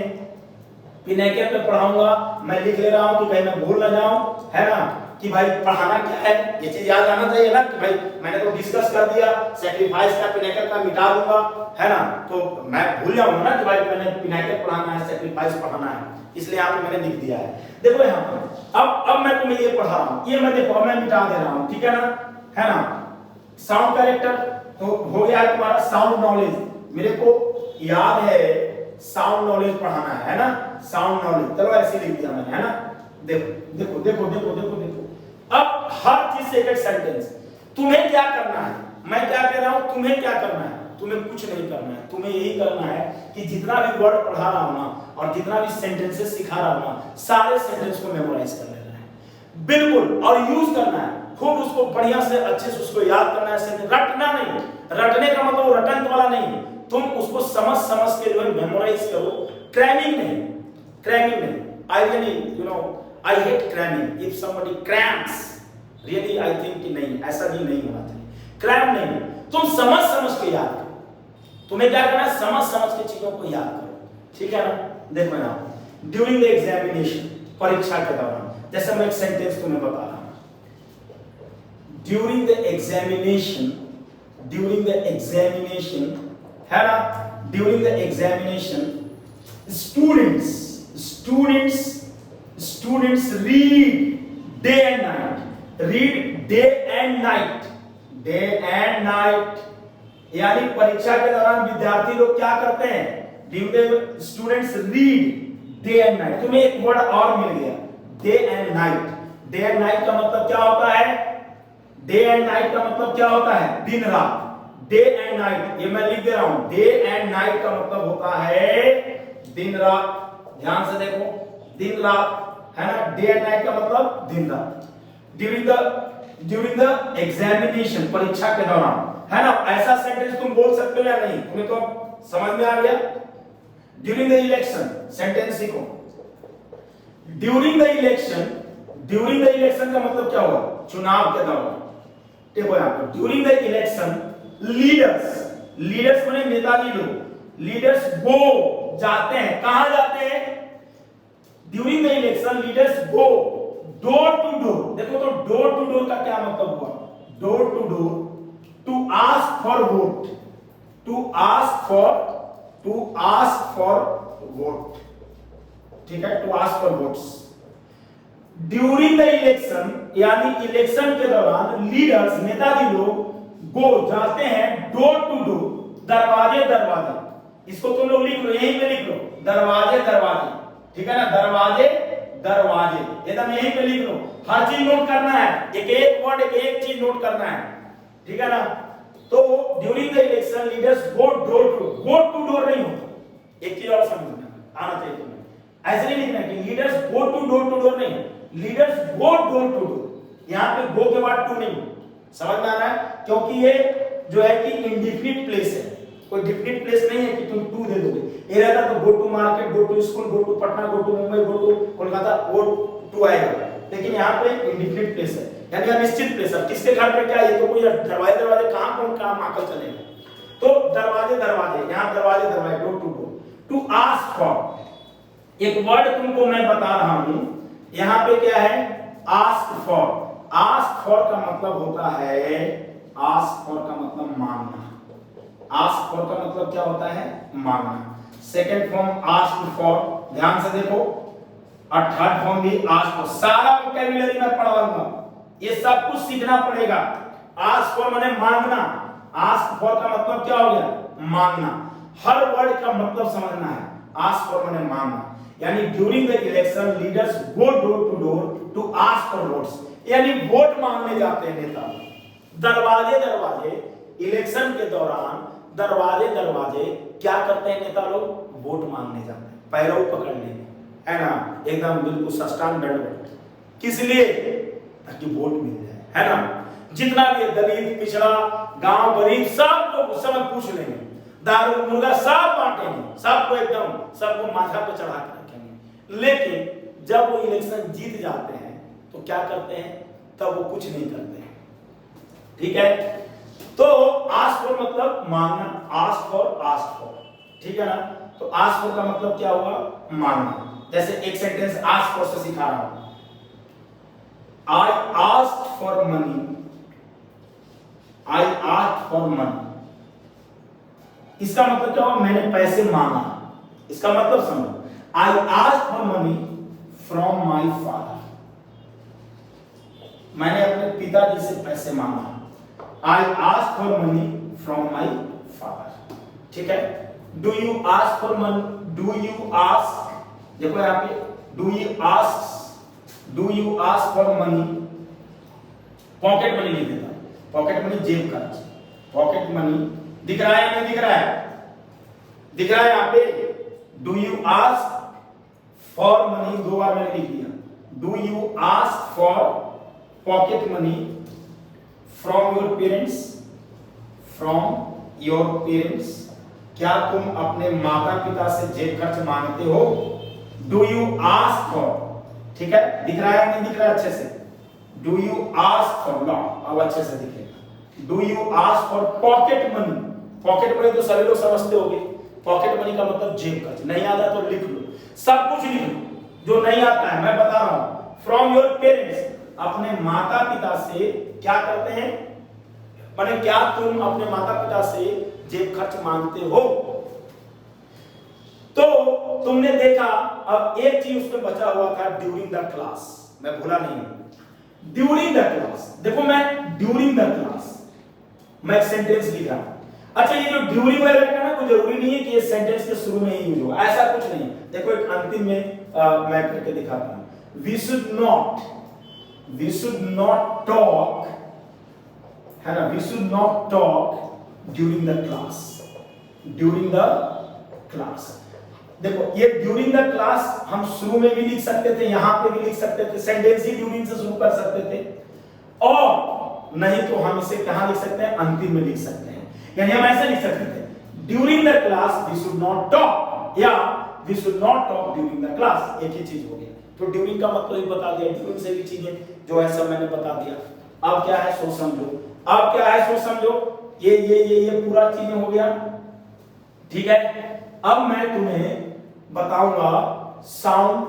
Speaker 1: पिनेके पे पढ़ाऊंगा। मैं लिख ले रहा हूं कि कहीं मैं भूल ना जाऊं, है ना, कि भाई पढ़ाना क्या है, ये चीज याद आना चाहिए ना कि भाई मैंने तो डिस्कस कर दिया सैक्रिफाइस का पिनाकल का मिटा दूंगा, है ना, तो मैं भूल जाऊंगा ना कि भाई मैंने पिनाकल पढ़ाना है, सैक्रिफाइस पढ़ाना है, इसलिए यहाँ पे मैंने लिख दिया है। देखो यहाँ पर अब मैं तुम्हें ये पढ़ा रहा हूँ, ये मैं देखो मैं मिटा दे रहा हूँ, ठीक है ना। साउंड कैरेक्टर तो हो गया तुम्हारा। साउंड नॉलेज मेरे को याद है, साउंड नॉलेज पढ़ाना है ना, साउंड नॉलेज, चलो ऐसे लिख दिया मैंने, है ना। देखो देखो देखो देखो देखो देखो अब हर चीज से एक सेंटेंस। तुम्हें क्या करना है, मैं क्या कह रहा हूं, तुम्हें क्या करना है, तुम्हें कुछ नहीं करना है, तुम्हें यही करना है कि जितना भी वर्ड पढ़ा रहा हूं ना और जितना भी सेंटेंसेस सिखा रहा हूं ना, सारे सेंटेंस को मेमोराइज कर लेना है बिल्कुल, और यूज करना है खूब, उसको बढ़िया से अच्छे से उसको याद करना है। रटना नहीं, रटने का मतलब रटंत वाला नहीं, तुम उसको समझ समझ के जो है मेमोराइज करो, क्रैमिंग नहीं, क्रैमिंग नहीं। I really you know I hate cramming, if somebody cramps really I think कि नहीं, ऐसा भी नहीं होना चाहिए, क्रैम नहीं, तुम समझ समझ के याद करो। तुम्हें क्या करना है, समझ समझ के चीजों को याद करो, ठीक है ना। देखो यहाँ ड्यूरिंग द एग्जामिनेशन, परीक्षा के दौरान, जैसे मैं एक सेंटेंस तुम्हें बता रहा हूं, during the examination, during the examination, है ना, during the examination students students students read day and night, read day and night, day and night, यानी परीक्षा के दौरान विद्यार्थी लोग क्या करते हैं, during students read day and night. तुम्हें एक वर्ड और मिल गया, day and night. Day and night का मतलब क्या होता है, डे एंड नाइट का मतलब क्या होता है, दिन रात। डे एंड नाइट ये मैं लिख दे रहा हूं, डे एंड नाइट का मतलब होता है दिन रात, ध्यान से देखो, दिन रात, है ना, डे एंड नाइट का मतलब दिन रात। ड्यूरिंग द एग्जामिनेशन, परीक्षा के दौरान, है ना। ऐसा सेंटेंस तुम बोल सकते हो या नहीं, तुम्हें तो समझ में आ गया। ड्यूरिंग द इलेक्शन, सेंटेंस सीखो। During the election, during the election का मतलब क्या हुआ, चुनाव के दौरान। देखो यहाँ पर during the election leaders, leaders माने नेता लोग, लीडर्स गो जाते हैं, कहां जाते हैं, during the election leaders go door to door. देखो तो डोर टू डोर का क्या मतलब हुआ, door to door, to ask for vote, to ask for vote, ठीक है, to ask for votes. During the election यानी इलेक्शन के दौरान लीडर्स नेताजी लोग गो जाते हैं डोर टू डोर, दरवाजे दरवाजे, इसको तुम लोग लिख लो, यहीं पे लिख लो, दरवाजे दरवाजे, ठीक है ना, दरवाजे दरवाजे, एकदम यहीं पे लिख लो, हर चीज नोट करना है, एक एक वर्ड एक चीज नोट करना है, ठीक है ना। तो during the election leaders go door to, go to door नहीं होता, एक चीज और समझना आना चाहिए तुम्हें, ऐसे नहीं लिखना कि लीडर्स गो टू डोर नहीं, leaders go door to door, यहां पे गो के बाद टू नहीं, समझ में आ रहा है, क्योंकि ये जो है कि इंडिफिनिट प्लेस है, कोई डिफिनिट प्लेस नहीं है कि तुम टू दे दोगे। ये रहता तो go to market, go to school, go to Patna, go to Mumbai, go to Kolkata, वो टू आएगा, लेकिन यहाँ पे इंडिफिनिट प्लेस है, यानी अनिश्चित प्लेस है। किसके घर पे क्या है, ये तो कोई दरवाजे दरवाजे कहां कौन काम आकर चलेगा, तो दरवाजे दरवाजे, यहाँ दरवाजे दरवाजे, door to door. To ask for, एक वर्ड तुमको मैं बता रहा हूं, यहाँ पे क्या है, आस्क फॉर। आस्क फॉर का मतलब होता है, आस्क फॉर का मतलब मांगना, आस्क फॉर का मतलब क्या होता है, मांगना। सेकंड फॉर्म आस्क फॉर, ध्यान से देखो, और थर्ड फॉर्म भी आस्क फॉर। सारा वोकैबुलरी मैं पढ़ाऊंगा, ये सब कुछ सीखना पड़ेगा। आस्क फॉर माने मांगना, आस्क फॉर का मतलब क्या हो गया, मांगना, हर वर्ड का मतलब समझना है। आस्क फॉर माने मांगना, यानी during the election leaders go door to door to ask for votes, यानी वोट मांगने जाते हैं नेता। दरवाजे दरवाजे, इलेक्शन के दौरान दरवाजे दरवाजे क्या करते हैं नेता लोग, वोट मांगने जाते हैं, पैरों पकड़ने, है ना, एकदम बिल्कुल सष्टांग दंडवत, किस लिए, ताकि वोट मिल जाए, है ना। जितना भी दलित पिछड़ा गांव गरीब सबको सब पूछ लेंगे, दारू मुर्गा सब बांटेंगे, सबको एकदम सबको माथा पे चढ़ा के रखेंगे, लेकिन जब वो इलेक्शन जीत जाते हैं तो क्या करते हैं, तब वो कुछ नहीं करते हैं, ठीक है। तो आस्क फॉर मतलब मांगना, आस्क फॉर, ठीक है ना। तो आस्क फॉर का मतलब क्या हुआ, मांगना। जैसे एक सेंटेंस आस्क फॉर से सिखा रहा हूं, I asked for money. I asked for money. इसका मतलब क्या हुआ? मैंने पैसे मांगा। इसका मतलब समझो, I asked for money from my father. मैंने अपने पिताजी से पैसे मांगा। I asked for money from my father. ठीक है? Do you ask for money? Do you ask? देखो यहाँ पे do you ask? Do you ask for money? Pocket money लिख देता हूं। पॉकेट मनी जेब खर्च। पॉकेट मनी दिख रहा है नहीं दिख रहा है? दिख रहा है यहाँ पे। Do you ask for money? दो बार मैंने लिख दिया। Do you ask for pocket money from your parents? From your parents? क्या तुम अपने माता पिता से जेब खर्च मांगते हो? Do you ask for? ठीक है, दिख रहा है नहीं दिख रहा है अच्छे से? Do you ask for? लो अब अच्छे से दिखेगा। Do you ask for pocket money? Pocket money तो सभी लोग समझते होंगे। पॉकेट मनी का मतलब जेब खर्च। नहीं आता तो लिख लो, सब कुछ लिख लो जो नहीं आता है, मैं बता रहा हूं। फ्रॉम योर पेरेंट्स, अपने माता पिता से क्या करते हैं? माने क्या तुम अपने माता पिता से जेब खर्च मांगते हो? तो तुमने देखा, अब एक चीज उसमें बचा हुआ था, ड्यूरिंग द क्लास। मैं भूला नहीं हूं, ड्यूरिंग द क्लास। देखो मैं ड्यूरिंग द क्लास, मैं एक सेंटेंस लिख रहा हूं। अच्छा, ये जो ड्यूरिंग वगैरह का ना, कोई जरूरी नहीं है कि ये सेंटेंस के शुरू में ही यूज होगा, ऐसा कुछ नहीं। देखो एक अंतिम में मैं करके दिखाता हूं। वी शुड नॉट टॉक, है ना? We should not talk during the class. During the class, देखो ये ड्यूरिंग द क्लास हम शुरू में भी लिख सकते थे, यहां पे भी लिख सकते थे, सेंटेंस ही ड्यूरिंग से शुरू कर सकते थे, और नहीं तो हम इसे कहां लिख सकते हैं? अंतिम में लिख सकते हैं। यानी हम ऐसे लिख सकते थे, during the class we should not talk, या we should not talk during the class. एक ही चीज हो गया। तो ड्यूरिंग का मतलब ही बता दिया, ड्यूरिंग से भी चीजें जो है सब मैंने बता दिया। अब क्या है सो समझो, अब क्या है सो समझो, ये पूरा चीजें हो गया। ठीक है, अब मैं तुम्हें बताऊंगा साउंड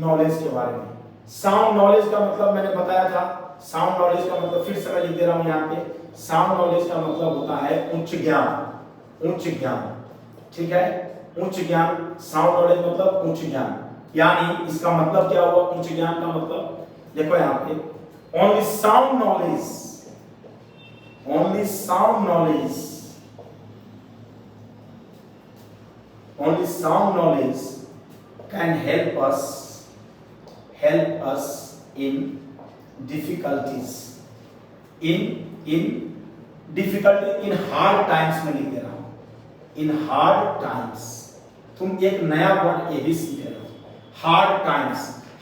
Speaker 1: नॉलेज के बारे में। साउंड नॉलेज का मतलब मैंने बताया था। साउंड नॉलेज का मतलब फिर से मैं लिख दे रहा हूं यहाँ पे। साउंड नॉलेज का मतलब होता है उच्च ज्ञान। उच्च ज्ञान, ठीक है? उच्च ज्ञान, साउंड नॉलेज मतलब उच्च ज्ञान। यानी इसका मतलब क्या हुआ उच्च ज्ञान का मतलब? देखो यहाँ पे only sound knowledge, only sound knowledge, only sound knowledge can help us in difficulties, in difficulty, in hard times में लिख दे रहा हूं। in hard times, तुम एक नया वर्ड ये भी सीख रहे हो। hard times,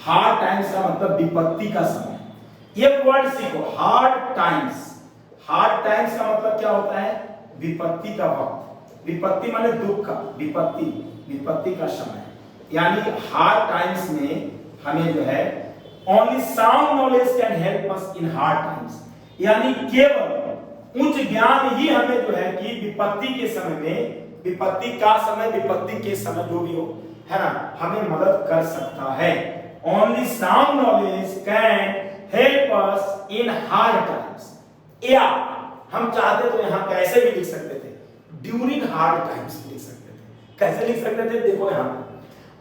Speaker 1: hard times का मतलब विपत्ति का समय। ये वर्ड सीखो, hard times। hard times का मतलब क्या होता है? विपत्ति का वक्त। विपत्ति माने दुख का, विपत्ति, विपत्ति का समय। यानी हार्ड टाइम्स में हमें जो है only sound knowledge can help us in hard times, यानी केवल उच्च ज्ञान ही हमें जो है कि विपत्ति के समय में, विपत्ति का समय, विपत्ति के समय जो भी हो, है ना, हमें मदद कर सकता है। Only sound knowledge can help us in hard times, या हम चाहते तो यहां कैसे भी लिख सकते थे, ड्यूरिंग हार्ड टाइम्स लिख सकते थे। कैसे लिख सकते थे? देखो यहां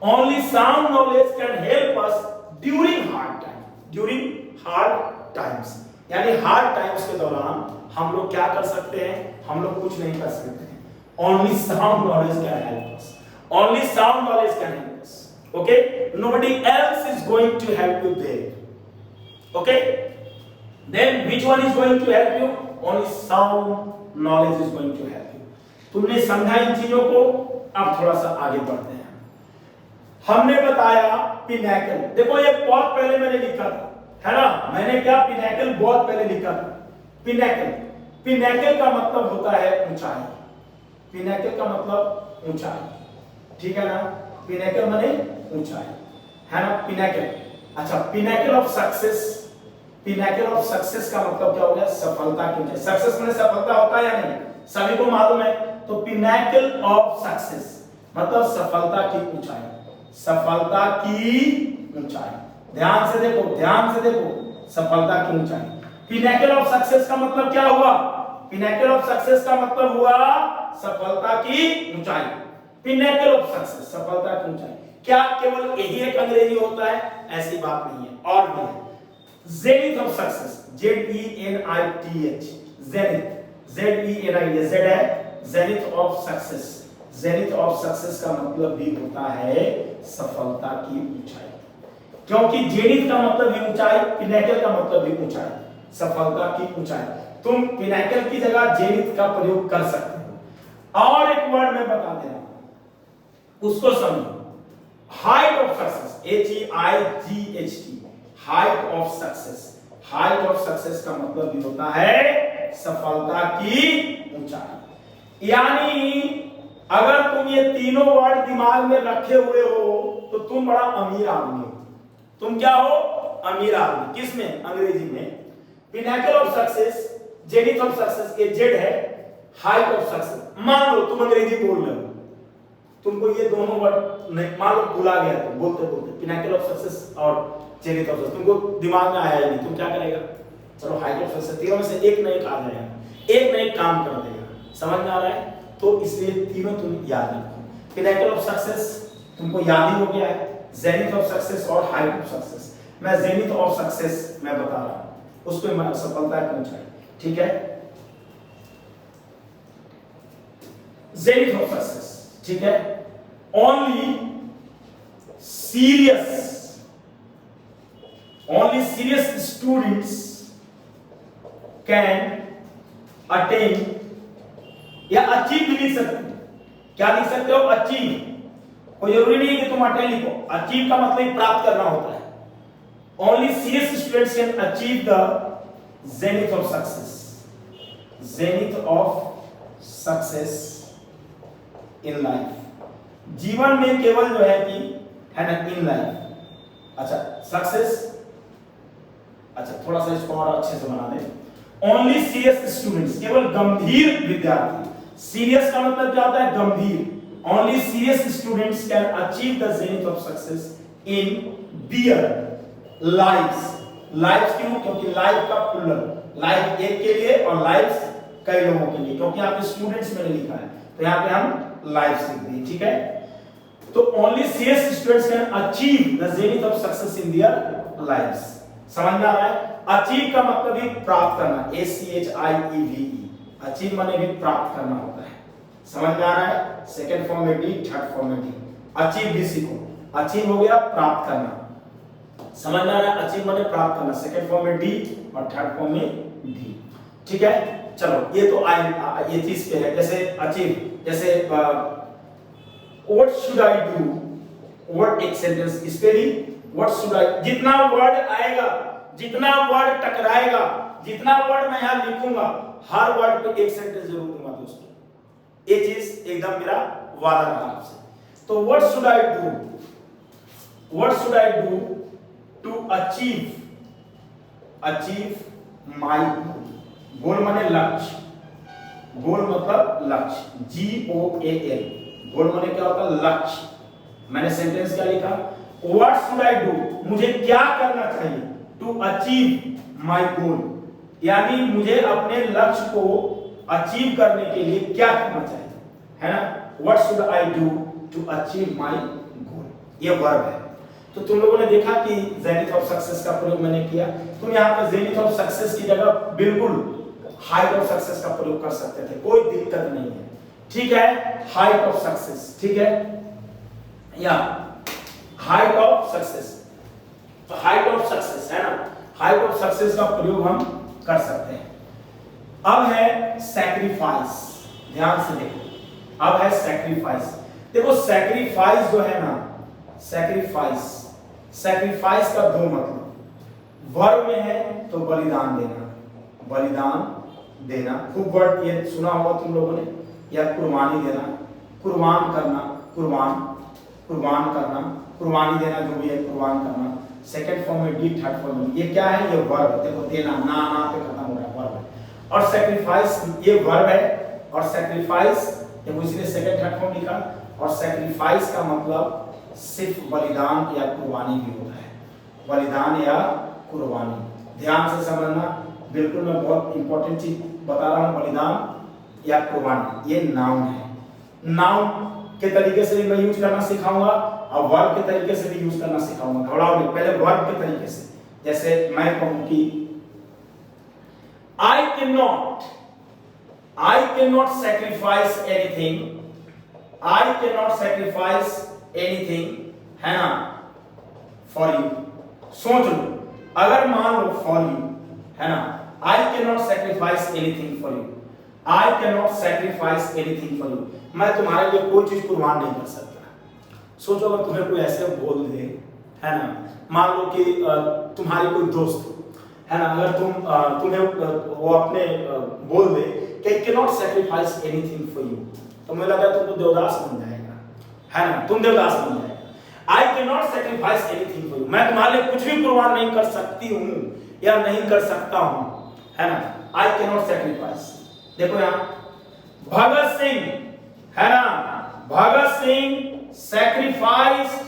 Speaker 1: only sound knowledge can help us during hard time, during hard times, यानी हार्ड टाइम्स के दौरान हम लोग क्या कर सकते हैं? हम लोग कुछ नहीं कर सकते हैं। Only sound knowledge can help us, only sound knowledge can help us, okay? Nobody else is going to help you there, okay? Then which one is going to help you? Only sound knowledge is going to help you. तुमने समझा इन चीजों को? अब थोड़ा सा आगे बढ़ते हैं। हमने बताया पिनैकल, देखो ये बहुत पहले मैंने लिखा था, है ना? मैंने क्या पिनैकल बहुत पहले लिखा था। पिनैकल, पिनैकल का मतलब होता है ऊंचाई। पिनैकल का मतलब ऊंचाई, ठीक है ना? पिनैकल माने ऊंचाई, है ना? पिनैकल। अच्छा, pinnacle of success, pinnacle of success का मतलब क्या हो गया? सफलता की ऊंचाई। सक्सेस माने सफलता होता है या नहीं? सभी को मालूम है। तो पिनैकल ऑफ सक्सेस मतलब सफलता की ऊंचाई, सफलता की ऊंचाई। ध्यान से देखो, ध्यान से देखो, सफलता की ऊंचाई। पिनेकल ऑफ सक्सेस का मतलब क्या हुआ? पिनेकल ऑफ सक्सेस का मतलब हुआ सफलता की ऊंचाई। पिनेकल ऑफ सक्सेस, सफलता की ऊंचाई। क्या केवल यही एक अंग्रेजी होता है? ऐसी बात नहीं है, और भी है। Zenith of success, ZENITH, zenith, ZENITH, Z है, zenith of success. Zenith of success का मतलब भी होता है सफलता की ऊंचाई, क्योंकि जेनिथ का मतलब भी ऊंचाई, पिनेकल का मतलब भी ऊंचाई, सफलता की ऊंचाई। तुम पिनेकल की जगह जेनिथ का प्रयोग कर सकते हो। और एक वर्ड मैं बता दे रहा हूं, उसको समझो। Height of success, HEIGHT, height of success. Height of success का मतलब भी होता है सफलता की ऊंचाई। यानी अगर तुम ये तीनों वर्ड दिमाग में रखे हुए हो तो तुम बड़ा अमीर आदमी हो। तुम क्या हो? अमीर आदमी। किसमें? अंग्रेजी में। Pinnacle of success, zenith of success, ये जेड है। हाइट ऑफ सक्सेस, मान लो तुम अंग्रेजी बोल रहे हो, तुमको ये दोनों वर्ड नहीं, मान लो भुला गया तुम बोलते बोलते, पिनेकल ऑफ सक्सेस और जेनिथ ऑफ सक्सेस तुमको दिमाग में आया ही नहीं, तुम क्या करेगा? चलो हाइट ऑफ सक्सेस, तीनों में से एक न एक आ जाएगा, एक न एक काम कर देगा। समझ में आ रहा है? तो इसलिए तीनों तुम याद रखो। पिनेकल ऑफ सक्सेस तुमको याद ही हो गया है, जेनिथ ऑफ सक्सेस और हाइट ऑफ सक्सेस। मैं जेनिथ ऑफ सक्सेस मैं बता रहा हूं, उसको मैं सफलता की ऊंचाई, ठीक है? जेनिथ ऑफ सक्सेस, ठीक है? Only serious students can attain, या अचीव भी लिख सकते हो। क्या लिख सकते हो? अचीव। कोई जरूरी नहीं है कि तुम अटेन लिखो, अचीव का मतलब प्राप्त करना होता है। Only serious students can achieve the zenith of success, zenith of success in life. जीवन में केवल जो है कि है ना, इन लाइफ। अच्छा, सक्सेस, अच्छा थोड़ा सा इसको और अच्छे से बना दे। ओनली सीरियस स्टूडेंट्स, केवल गंभीर विद्यार्थी। सीरियस का मतलब क्या होता है? गंभीर। Only serious students can achieve the zenith of success in their lives. Lives क्यों? क्योंकि लाइफ का प्लूरल, लाइफ एक के लिए और लाइव्स कई लोगों के लिए, क्योंकि यहाँ पे स्टूडेंट्स मैंने लिखा है तो यहाँ पे हम लाइव्स लिख दिए, ठीक है? तो only serious students can achieve the zenith of success in their lives. समझ में आ रहा है? अचीव का मतलब ही प्राप्त करना, ACHIEVE। अचीव माने भी प्राप्त करना होता है। समझ में आ रहा है? सेकंड फॉर्म में D, थर्ड फॉर्म में D। अचीव भी सीखो। अचीव हो गया प्राप्त करना। समझ में आ रहा है? अचीव माने प्राप्त करना, सेकंड फॉर्म में D और थर्ड फॉर्म में D, ठीक है? चलो, ये तो ये चीज पे है। जैसे अचीव, जैसे what should I do, what एक सेंटेंस इस पे भी what should I, जितना वर्ड आएगा, जितना वर्ड टकराएगा, जितना वर्ड मैं यहां लिखूंगा, हर वर्ड पे एक सेंटेंस जरूर दूंगा दोस्तों। ये चीज एकदम मेरा वादा रहा आपसे। तो what should I do, what should I do to achieve my goal। गोल माने लक्ष्य, गोल मतलब लक्ष्य, GOAL। गोल माने क्या होता है? लक्ष्य। मैंने सेंटेंस क्या लिखा? व्हाट शुड आई डू, मुझे क्या करना चाहिए, टू अचीव माय गोल, यानी मुझे अपने लक्ष्य को अचीव करने के लिए क्या करना चाहिए, है ना? What should I do to achieve my goal, ये वर्ब है। तो तुम लोगों ने देखा कि जेनिथ ऑफ सक्सेस का प्रयोग मैंने किया। तुम यहाँ पर जेनिथ ऑफ सक्सेस की जगह बिल्कुल हाइट ऑफ सक्सेस का प्रयोग कर सकते थे, कोई दिक्कत नहीं है, ठीक है? हाइट ऑफ सक्सेस, ठीक है? या हाइट ऑफ सक्सेस, तो हाइट ऑफ सक्सेस है ना, हाइट ऑफ सक्सेस का प्रयोग हम कर सकते हैं। अब है सैक्रिफाइस, ध्यान से देखो। अब है सैक्रिफाइस। देखो सैक्रिफाइस जो है ना, सैक्रिफाइस, सैक्रिफाइस का दो मतलब, वर्ब में है तो बलिदान देना, बलिदान देना। खूब वर्ड ये सुना होगा तुम लोगों ने, या कुर्बानी देना, कुर्बान करना, कुर्बान, कुर्बान करना, कुर्बानी देना, जो भी है कुर्बान करना। सेकंड फॉर्म में D, थर्ड फॉर्म में, ये क्या है? ये वर्ब है। देखो देना, ना पे खत्म हो रहा है, वर्ब है। और सैक्रिफाइस ये वर्ब है, और सैक्रिफाइस देखो इसलिए सेकंड थर्ड फॉर्म लिखा। और सैक्रिफाइस का मतलब सिर्फ बलिदान या कुर्बानी भी होता है, बलिदान या कुर्बानी। ध्यान से समझना, बिल्कुल मैं बहुत इंपॉर्टेंट चीज बता रहा हूँ। बलिदान या कुर्बानी ये नाउन है। नाउन के तरीके से भी मैं यूज करना सिखाऊंगा और वर्ब के तरीके से भी यूज करना सिखाऊंगा। घबराओ नहीं, पहले वर्ब के तरीके से। जैसे मैं कहूं कि I cannot sacrifice anything, I cannot sacrifice anything, है ना, for you। सोच लो, अगर मान लो for you, है ना, I cannot sacrifice anything for you, I cannot sacrifice anything for you, मैं तुम्हारे लिए कोई चीज कुर्बान नहीं कर सकता। सोचो अगर तुम्हें कोई ऐसे बोल दे, है ना, मान लो कि तुम्हारी कोई दोस्त है ना, अगर तुम्हें वो अपने बोल दे कि I cannot sacrifice anything for you, तो मुझे लगा तुमको देवदास बन जाएगा, है ना, तुम देवदास बन जाएगा। I cannot sacrifice anything for you, मैं तुम्हारे लिए कुछ भी कुर्बान नहीं कर सकती हूँ या नहीं कर सकता हूँ, है ना, I cannot sacrifice। देखो यहाँ भगत सिंह, है ना, Bhagat Singh sacrificed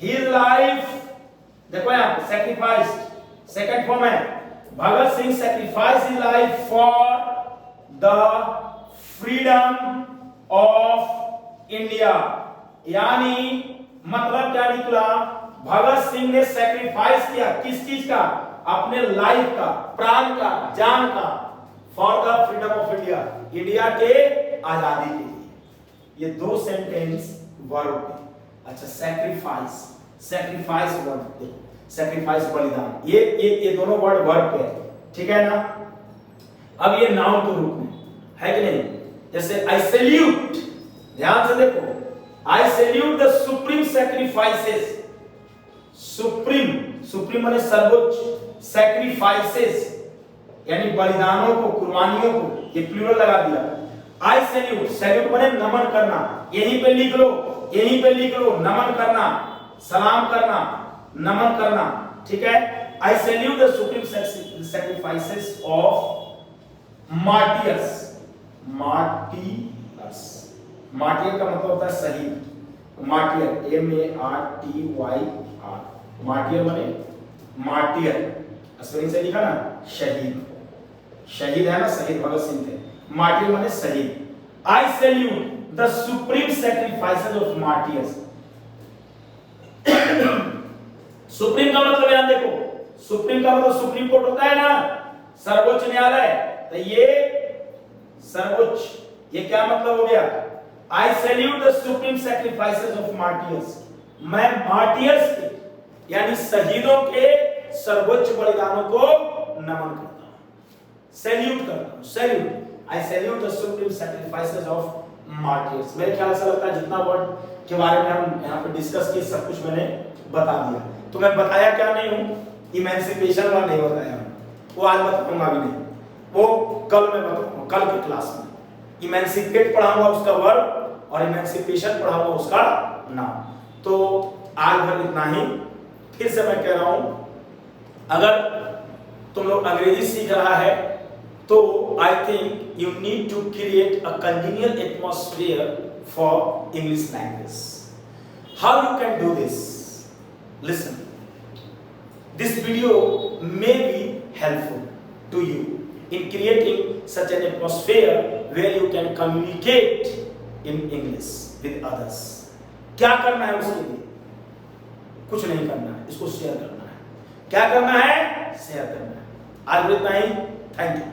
Speaker 1: his life, देखो यहाँ sacrificed सेकंड फॉर्म है, Bhagat Singh sacrificed his life for the freedom of India। यानी मतलब क्या निकला, भगत सिंह ने सैक्रिफाइस किया किस चीज का, अपने लाइफ का, प्राण का, जान का, for the freedom of India, India के आजादी के लिए। ये दो सेंटेंस वर्ब है। अच्छा सैक्रिफाइस वर्ब, सैक्रिफाइस बलिदान, ये दोनों वर्ड वर्ब पे है, ठीक है ना। अब ये नाउन के रूप में है कि नहीं, जैसे आई सैल्यूट, ध्यान से देखो, आई salute the supreme sacrifices, supreme माने सर्वोच्च, सैक्रिफाइसेस यानी बलिदानों को, कुर्बानियों को, ये प्लूरल लगा दिया। आई सैल्यूट माने नमन करना, यहीं पे लिख लो, नमन करना, सलाम करना, नमन करना, ठीक है। आई salute the supreme sacrifices of martyrs, martyr का मतलब होता है शहीद, मार्टियर MARTYR, मार्टियर माने मार्टियर, स्पेलिंग से लिखा ना, शहीद है ना, शहीद भगत सिंह थे, मार्टियर माने शहीद। आई salute the supreme sacrifices of martyrs. Supreme का मतलब यहां देखो, सुप्रीम का मतलब सुप्रीम कोर्ट होता है ना, सर्वोच्च न्यायालय, तो ये सर्वोच्च, ये क्या मतलब हो गया, आई salute the supreme sacrifices of martyrs, मैं मार्टियर्स के यानी शहीदों के सर्वोच्च बलिदानों को नमन करता हूं, सैल्यूट करता हूं, salute, I salute the supreme sacrifices of martyrs. मेरे ख्याल से लगता है जितना वर्ड के बारे में हम यहाँ पे डिस्कस किए सब कुछ मैंने बता दिया। तो मैं बताया क्या नहीं हूँ, इमेंसिपेशन वाला नहीं बताया, वो आज बताऊंगा भी नहीं, वो कल मैं बताऊंगा, कल की क्लास में इमेंसिपेट पढ़ाऊंगा उसका वर्ब और इमेंसिपेशन पढ़ाऊंगा उसका नाम। तो आज भर इतना ही। फिर से मैं कह रहा हूं, अगर तुम लोग अंग्रेजी सीख रहा है तो I think you need to create a continual atmosphere for English language. How you can do this? Listen, this video may be helpful to you in creating such an atmosphere where you can communicate in English with others. क्या करना है उसके लिए? कुछ नहीं करना है, इसको शेयर करना है। क्या करना है? शेयर करना है। आज इतना ही, थैंक यू।